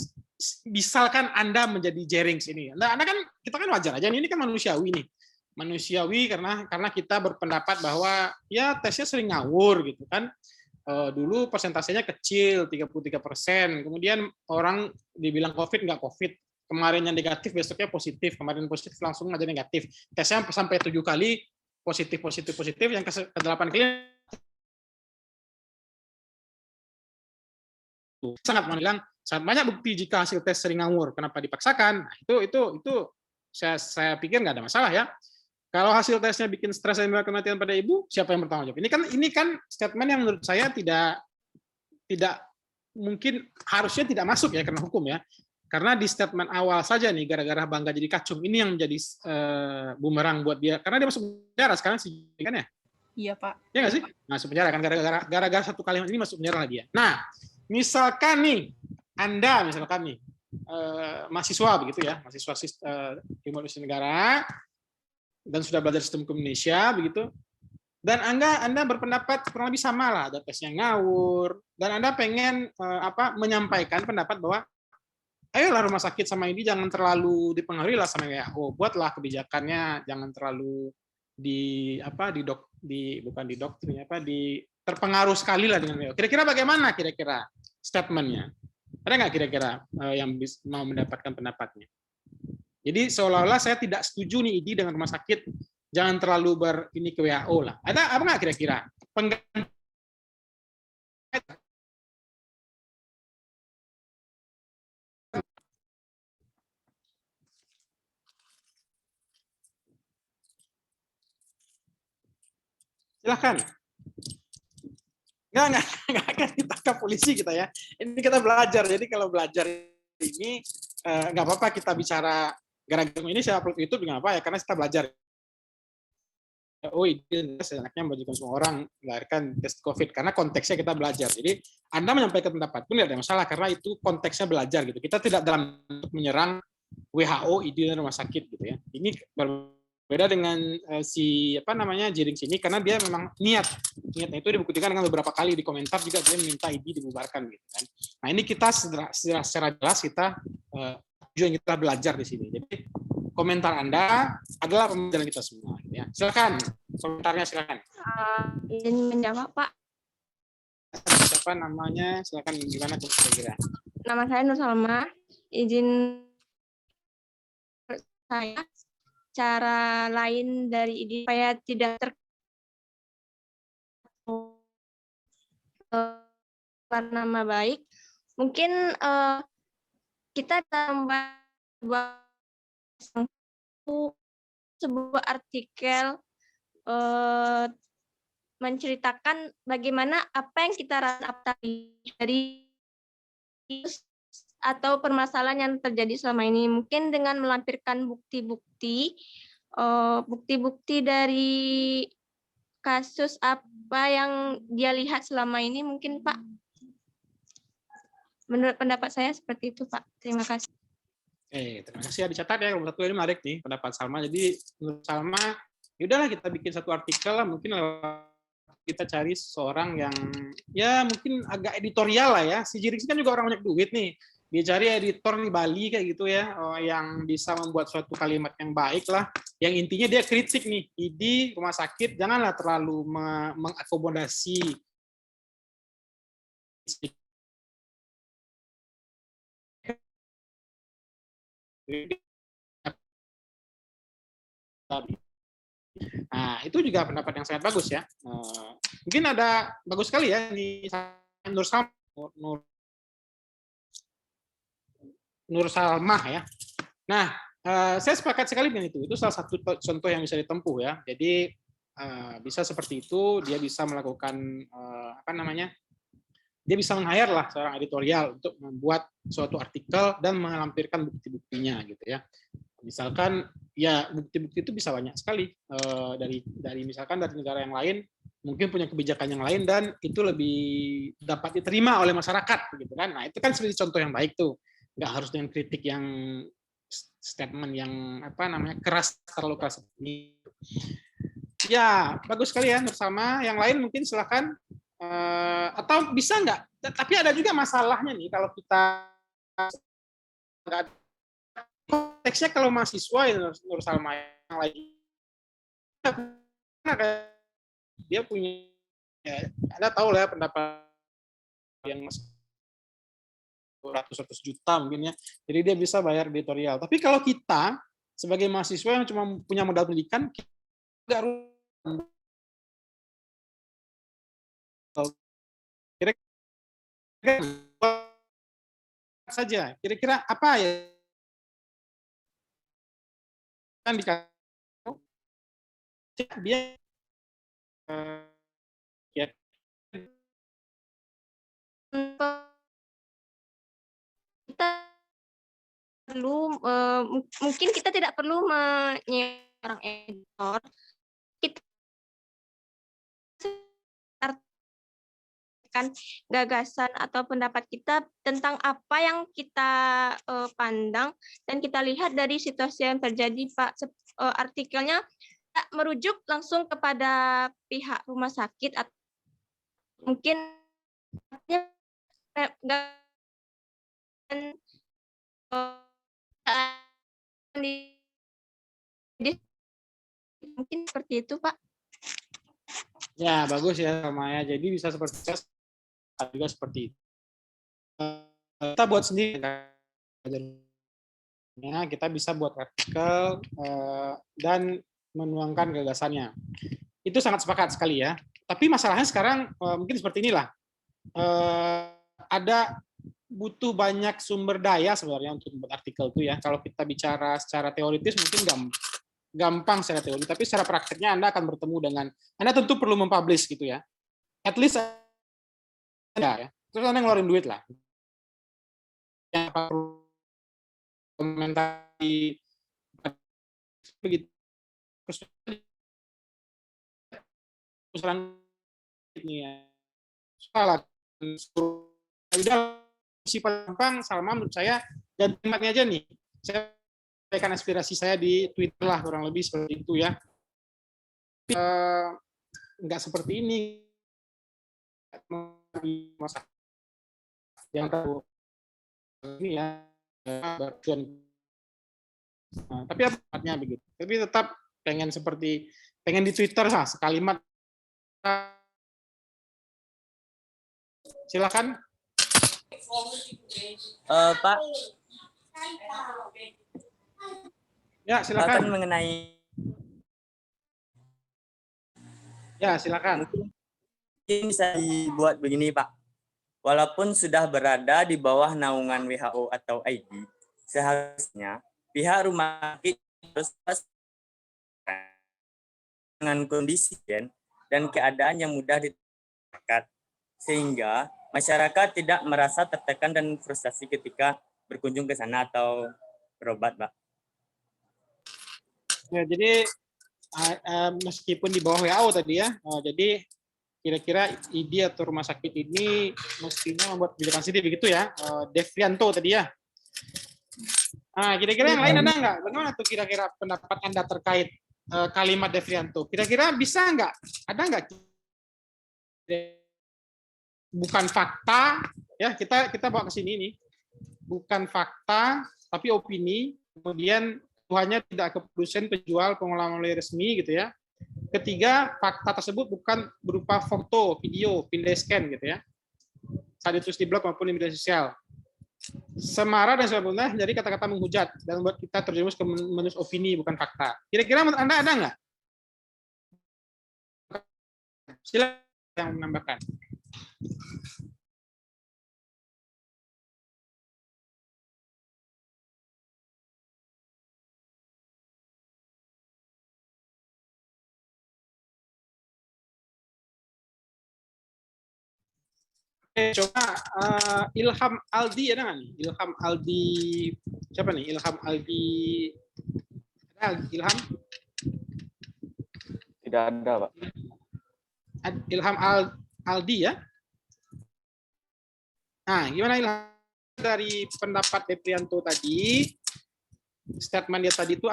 H: Misalkan Anda menjadi Jerings ini, Anda kan kita kan wajar aja ini kan manusiawi nih. Manusiawi karena kita berpendapat bahwa ya tesnya sering ngawur gitu kan. Dulu persentasenya kecil 33%, kemudian orang dibilang COVID nggak COVID, kemarin yang negatif besoknya positif, kemarin positif langsung aja negatif, tesnya sampai 7 kali positif, yang ke-8 kali sangat banyak bukti jika hasil tes sering ngawur, kenapa dipaksakan? Nah, itu saya pikir nggak ada masalah ya. Kalau hasil tesnya bikin stres dan menyebabkan kematian pada ibu, siapa yang bertanggung jawab? Ini kan statement yang menurut saya tidak mungkin harusnya tidak masuk ya karena hukum ya. Karena di statement awal saja nih gara-gara bangga jadi kacung ini yang menjadi bumerang buat dia karena dia masuk penjara sekarang sih kan ya?
A: Iya, Pak.
H: Iya nggak sih? Masuk penjara kan gara-gara satu kalimat ini masuk penjara lah dia. Nah, misalkan nih Anda nih mahasiswa begitu ya, mahasiswa Ilmu Administrasi Negara dan sudah belajar sistem hukum Indonesia begitu, dan Anda berpendapat kurang lebih sama lah, ada tesnya ngawur, dan Anda pengen menyampaikan pendapat bahwa ayolah rumah sakit sama ini jangan terlalu dipengaruhi lah sama WHO, buatlah kebijakannya jangan terlalu terpengaruh sekali lah dengan WHO. Kira-kira bagaimana kira-kira statementnya? Ada nggak kira-kira yang mau mendapatkan pendapatnya? Jadi seolah-olah saya tidak setuju nih ID dengan rumah sakit, jangan terlalu ini ke WHO lah. Ada apa nggak kira-kira? Silahkan. Nggak akan ditangkap polisi kita ya. Ini kita belajar. Jadi kalau belajar ini nggak apa-apa kita bicara gara-gara ini saya upload YouTube nggak apa ya karena kita belajar. Oh ini enaknya membagikan semua orang melahirkan tes COVID karena konteksnya kita belajar. Jadi Anda menyampaikan pendapat pun tidak ada masalah karena itu konteksnya belajar gitu. Kita tidak dalam untuk menyerang WHO, ID dan rumah sakit gitu ya. Ini berbeda dengan Jerings ini karena dia memang niatnya itu dibuktikan dengan beberapa kali di komentar juga dia minta ID dibubarkan gitu kan. Nah ini kita secara jelas kita tujuan kita belajar di sini. Jadi komentar Anda adalah pembelajaran kita semua. Ya. Silakan komentarnya silakan.
E: Izin menjawab Pak.
H: Siapa namanya? Silakan gimana kira-kira.
E: Nama saya Nur Salma. Izin saya cara lain dari ini supaya tidak nama baik, mungkin kita membuat sebuah artikel menceritakan bagaimana apa yang kita rasa dari atau permasalahan yang terjadi selama ini, mungkin dengan melampirkan bukti-bukti dari kasus apa yang dia lihat selama ini, mungkin Pak. Menurut pendapat saya seperti itu Pak. Terima kasih.
H: Terima kasih ya, dicatat ya, nomor 1 ini menarik nih pendapat Salma. Jadi menurut Salma, ya udahlah kita bikin satu artikel lah, mungkin kita cari seseorang yang ya mungkin agak editorial lah ya. Si Jirix kan juga orang banyak duit nih. Dia cari editor di Bali kayak gitu ya, yang bisa membuat suatu kalimat yang baik lah. Yang intinya dia kritik nih, ID rumah sakit janganlah terlalu mengakomodasi Nah, itu juga pendapat yang sangat bagus ya. Mungkin ada bagus sekali ya di Nur Salmah ya. Nah, saya sepakat sekali dengan itu. Itu salah satu contoh yang bisa ditempuh ya. Jadi bisa seperti itu, dia bisa melakukan dia bisa meng-hire lah seorang editorial untuk membuat suatu artikel dan melampirkan bukti-buktinya gitu ya. Misalkan ya bukti-bukti itu bisa banyak sekali dari misalkan dari negara yang lain mungkin punya kebijakan yang lain dan itu lebih dapat diterima oleh masyarakat gitu kan. Nah, itu kan seperti contoh yang baik tuh. Nggak harus dengan kritik yang statement yang keras, terlalu keras ini. Ya, bagus sekali ya bersama. Yang lain mungkin silakan atau bisa nggak? Tapi ada juga masalahnya nih kalau kita nggak konteksnya kalau mahasiswa ya Nur Salma yang lagi dia punya ya, Anda tahu lah pendapat yang ratus juta mungkin ya, jadi dia bisa bayar editorial. Tapi kalau kita sebagai mahasiswa yang cuma punya modal pendidikan, kita nggak kira-kira saja, kira-kira apa ya kan dia ya
E: kita perlu mungkin kita tidak perlu menyewa orang editor, kita kan gagasan atau pendapat kita tentang apa yang kita pandang dan kita lihat dari situasi yang terjadi Pak. Artikelnya tidak merujuk langsung kepada pihak rumah sakit atau mungkin mungkin seperti itu Pak.
H: Ya bagus ya Maya. Jadi bisa seperti juga seperti itu. Kita buat sendiri, kita bisa buat artikel dan menuangkan gagasannya. Itu sangat sepakat sekali ya. Tapi masalahnya sekarang mungkin seperti inilah. Ada butuh banyak sumber daya sebenarnya untuk membuat artikel itu ya. Kalau kita bicara secara teoritis mungkin gampang secara teori, tapi secara prakteknya Anda akan bertemu dengan, Anda tentu perlu mempublish gitu ya. At least ya. Terus Anda ngeluarin duit lah. Yang perlu komentari begitu. Terus ini ya. Salah. Udah si gampang Salma menurut saya dan tempatnya aja nih. Saya sampaikan aspirasi saya di Twitter lah kurang lebih seperti itu ya. Nggak seperti ini. Yang tahu ini ya tapi apa begitu. Tapi tetap pengen di Twitter lah sekalimat. Silakan.
F: Pak.
H: Ya, silakan.
F: Mengenai
H: silakan.
F: Mungkin bisa dibuat begini, Pak. Walaupun sudah berada di bawah naungan WHO atau ID, seharusnya pihak rumah sakit harus dengan kondisi dan keadaan yang mudah diterapkan, sehingga masyarakat tidak merasa tertekan dan frustasi ketika berkunjung ke sana atau berobat, Pak.
H: Ya, jadi meskipun di bawah WHO tadi ya, jadi kira-kira ID atau rumah sakit ini mestinya membuat kebijakan sendiri begitu ya, Devrianto tadi ya. Nah, kira-kira yang lain ada nggak? Bagaimana tuh kira-kira pendapat Anda terkait kalimat Devrianto? Kira-kira bisa nggak? Ada nggak? Bukan fakta, ya kita bawa ke sini nih. Bukan fakta, tapi opini. Kemudian tuhannya tidak ke produsen, penjual, pengelola melalui resmi gitu ya. Ketiga, fakta tersebut bukan berupa foto, video, pindah scan gitu ya. Saat ditulis di blog maupun di media sosial. Semara dan sebagainya jadi kata-kata menghujat dan membuat kita terjerumus ke menulis opini bukan fakta. Kira-kira menurut Anda ada nggak? Silakan yang menambahkan. Coba Ilham Aldi ada nggak nih? Ilham Aldi siapa nih? Ilham Aldi ada Ilham?
M: Tidak ada, Pak.
H: Ilham Aldi ya? Nah, gimana Ilham dari pendapat Devrianto tadi? Statement dia tadi itu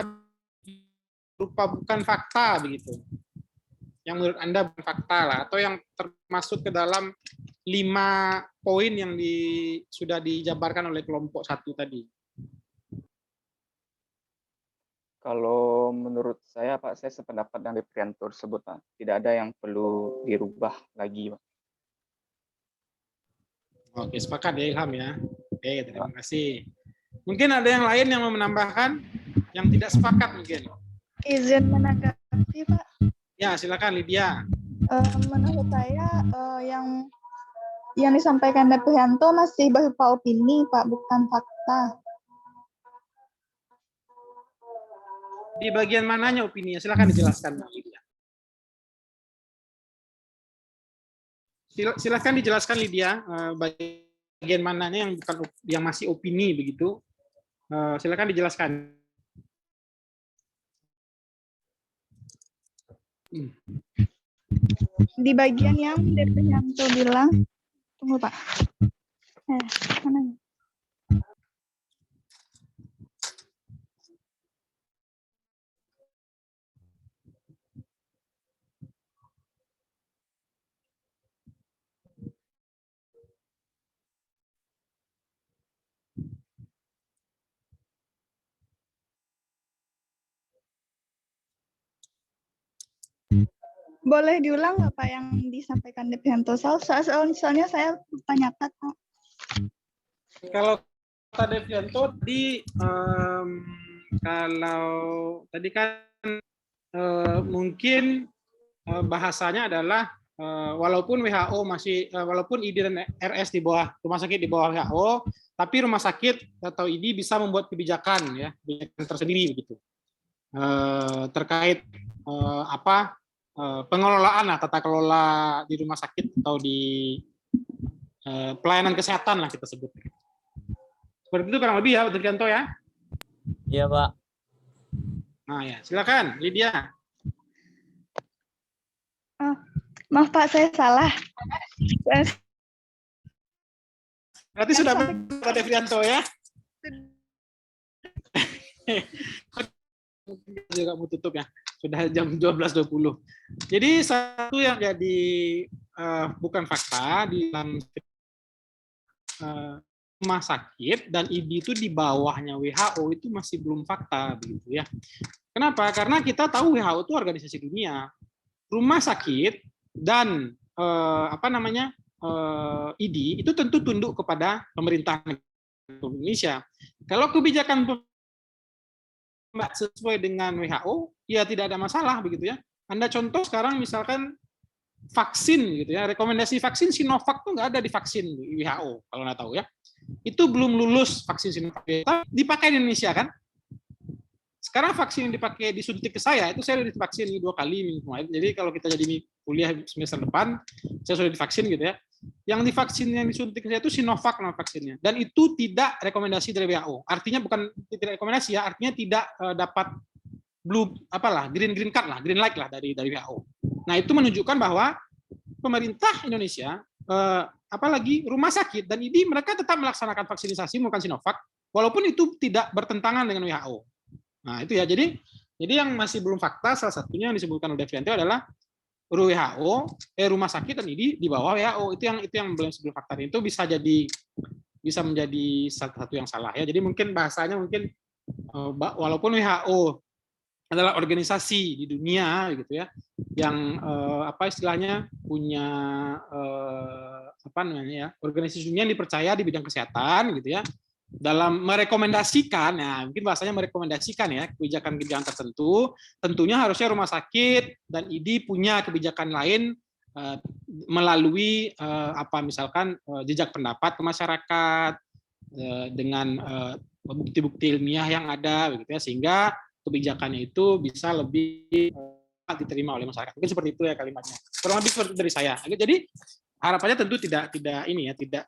H: berupa bukan fakta begitu. Yang menurut Anda bukan fakta lah, atau yang termasuk ke dalam 5 poin yang sudah dijabarkan oleh kelompok 1 tadi.
M: Kalau menurut saya, Pak, saya sependapat dengan Devrianto tersebut, Pak. Tidak ada yang perlu dirubah lagi, Pak.
H: Oke, sepakat ya Ilham ya. Oke, terima kasih. Mungkin ada yang lain yang mau menambahkan, yang tidak sepakat mungkin.
I: Izin menanggapi, Pak.
H: Ya, silakan Lydia.
I: Menurut saya yang disampaikan Devrianto masih berupa opini, Pak, bukan fakta.
H: Di bagian mananya opininya? Silakan dijelaskan, Lydia. Silakan dijelaskan, Lydia, bagian mananya yang masih opini begitu. Silakan dijelaskan.
I: Di bagian yang Devrianto bilang, tunggu Pak. Mana? Boleh diulang nggak Pak yang disampaikan Devrianto? Soalnya saya tanyakan Pak.
H: Kalau kata Devrianto tadi, kalau tadi kan mungkin bahasanya adalah walaupun WHO walaupun ID dan RS di bawah rumah sakit di bawah WHO, tapi rumah sakit atau ID bisa membuat kebijakan ya, kebijakan tersendiri begitu terkait pengelolaan tata kelola di rumah sakit atau di pelayanan kesehatan lah kita sebut. Seperti itu kurang lebih ya, Pak Devrianto ya?
F: Iya, Pak.
H: Nah ya, silakan Lydia.
I: Maaf Pak, saya salah.
H: Berarti sudah Pak Devrianto ya? Juga mau tutup ya. Sudah jam 12.20. Jadi satu yang jadi bukan fakta di dalam rumah sakit dan ID itu di bawahnya WHO itu masih belum fakta begitu ya. Kenapa? Karena kita tahu WHO itu organisasi dunia. Rumah sakit dan ID itu tentu tunduk kepada pemerintah Indonesia. Kalau kebijakan sesuai dengan WHO, ya tidak ada masalah begitu ya. Anda contoh sekarang misalkan vaksin gitu ya, rekomendasi vaksin Sinovac tuh nggak ada di vaksin WHO kalau nggak tahu ya. Itu belum lulus vaksin Sinovac, dipakai di Indonesia kan. Sekarang vaksin yang dipakai disuntik ke saya itu saya sudah divaksin 2 kali minggu kemarin. Jadi kalau kita jadi kuliah semester depan, saya sudah divaksin gitu ya. Yang divaksin yang disuntik ke saya itu Sinovac nama vaksinnya, dan itu tidak rekomendasi dari WHO. Artinya bukan tidak rekomendasi ya, artinya tidak dapat green card lah, green light lah dari WHO. Nah itu menunjukkan bahwa pemerintah Indonesia, apalagi rumah sakit dan ID mereka tetap melaksanakan vaksinasi menggunakan Sinovac, walaupun itu tidak bertentangan dengan WHO. Nah itu ya, jadi yang masih belum fakta salah satunya yang disebutkan oleh Devrianto adalah WHO, rumah sakit dan ID di bawah WHO. Itu yang belum sebelum fakta. Itu bisa menjadi satu yang salah ya. Jadi mungkin bahasanya mungkin walaupun WHO adalah organisasi di dunia gitu ya, yang istilahnya punya organisasi dunia yang dipercaya di bidang kesehatan gitu ya, dalam merekomendasikan, ya mungkin bahasanya merekomendasikan ya kebijakan-kebijakan tertentu, tentunya harusnya rumah sakit dan ID punya kebijakan lain melalui misalkan jejak pendapat ke masyarakat dengan bukti-bukti ilmiah yang ada begitu ya, sehingga kebijakannya itu bisa lebih diterima oleh masyarakat. Mungkin seperti itu ya kalimatnya. Kurang lebih seperti dari saya. Jadi harapannya tentu tidak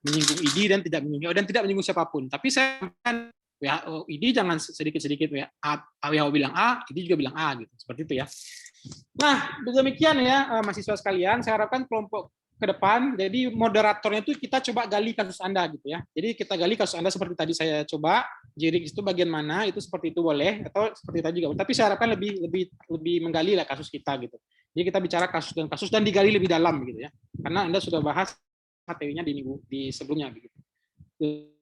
H: menyinggung ID dan tidak menyinggung siapapun. Tapi saya kan WHO ID jangan sedikit-sedikit WHO bilang A, ID juga bilang A gitu. Seperti itu ya. Nah, demikian ya mahasiswa sekalian, saya harapkan kelompok ke depan, jadi moderatornya itu kita coba gali kasus Anda gitu ya. Jadi kita gali kasus Anda seperti tadi saya coba, Jirix itu bagian mana, itu seperti itu boleh, atau seperti tadi juga. Tapi saya harapkan lebih menggali lah kasus kita gitu. Jadi kita bicara kasus dan digali lebih dalam gitu ya. Karena Anda sudah bahas materinya di sebelumnya gitu.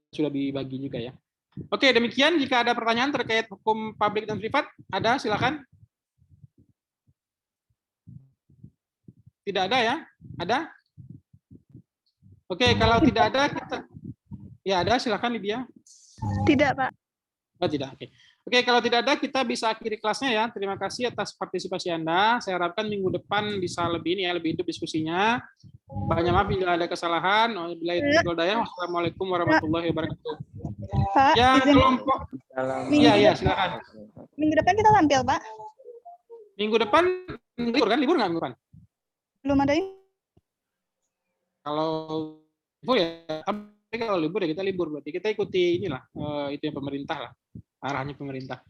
H: Sudah dibagi juga ya. Oke, demikian. Jika ada pertanyaan terkait hukum publik dan privat, ada silakan. Tidak ada ya? Ada? Oke, kalau tidak ada kita ada silakan Lydia.
I: Tidak, Pak.
H: Oh, tidak. Oke, kalau tidak ada kita bisa akhiri kelasnya ya. Terima kasih atas partisipasi Anda. Saya harapkan minggu depan bisa lebih hidup diskusinya. Banyak maaf bila ada kesalahan. Wassalamualaikum warahmatullahi wabarakatuh.
I: Pak,
H: ya, kelompok. Iya, silakan.
I: Minggu depan kita tampil, Pak.
H: Minggu depan libur kan? Libur nggak minggu depan?
I: Belum ada ini.
H: Kalau libur ya, kalau libur ya kita libur, berarti kita ikuti inilah itu yang pemerintah lah, arahnya pemerintah.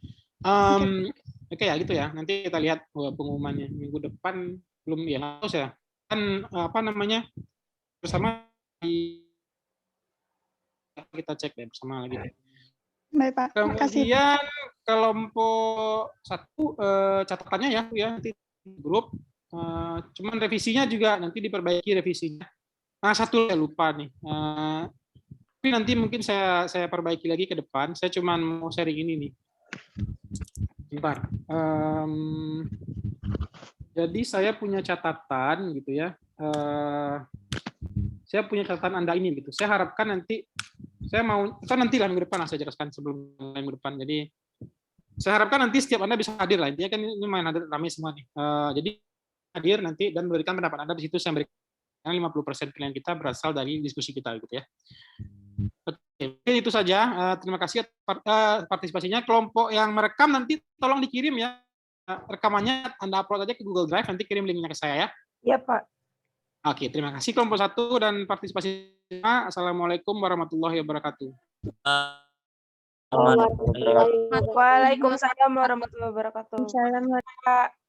H: Oke ya gitu ya. Nanti kita lihat pengumumannya minggu depan, belum ya nggak tahu saya kan bersama kita cek deh bersama lagi.
I: Baik Pak.
H: Kemudian kelompok 1 catatannya ya nanti grup. Cuman revisinya juga nanti diperbaiki revisinya. Nah, satu saya lupa nih. Tapi nanti mungkin saya perbaiki lagi ke depan. Saya cuma mau sharing ini nih. Bentar. Jadi saya punya catatan gitu ya. Saya punya catatan Anda ini gitu. Saya harapkan nanti nanti lah minggu depan saya jelaskan sebelum minggu depan. Jadi saya harapkan nanti setiap Anda bisa hadir lah. Intinya kan ini main hadir ramai semua nih. Jadi hadir nanti dan memberikan pendapat Anda di situ. Saya berikan 50% klien kita berasal dari diskusi kita gitu ya. Oke, itu saja. Terima kasih partisipasinya. Kelompok yang merekam nanti tolong dikirim ya. Rekamannya Anda upload aja ke Google Drive, nanti kirim linknya ke saya ya.
J: Iya, Pak.
H: Oke, terima kasih kelompok 1 dan partisipasinya. Assalamualaikum warahmatullahi wabarakatuh.
J: Waalaikumsalam warahmatullahi wabarakatuh.
G: Waalaikumsalam.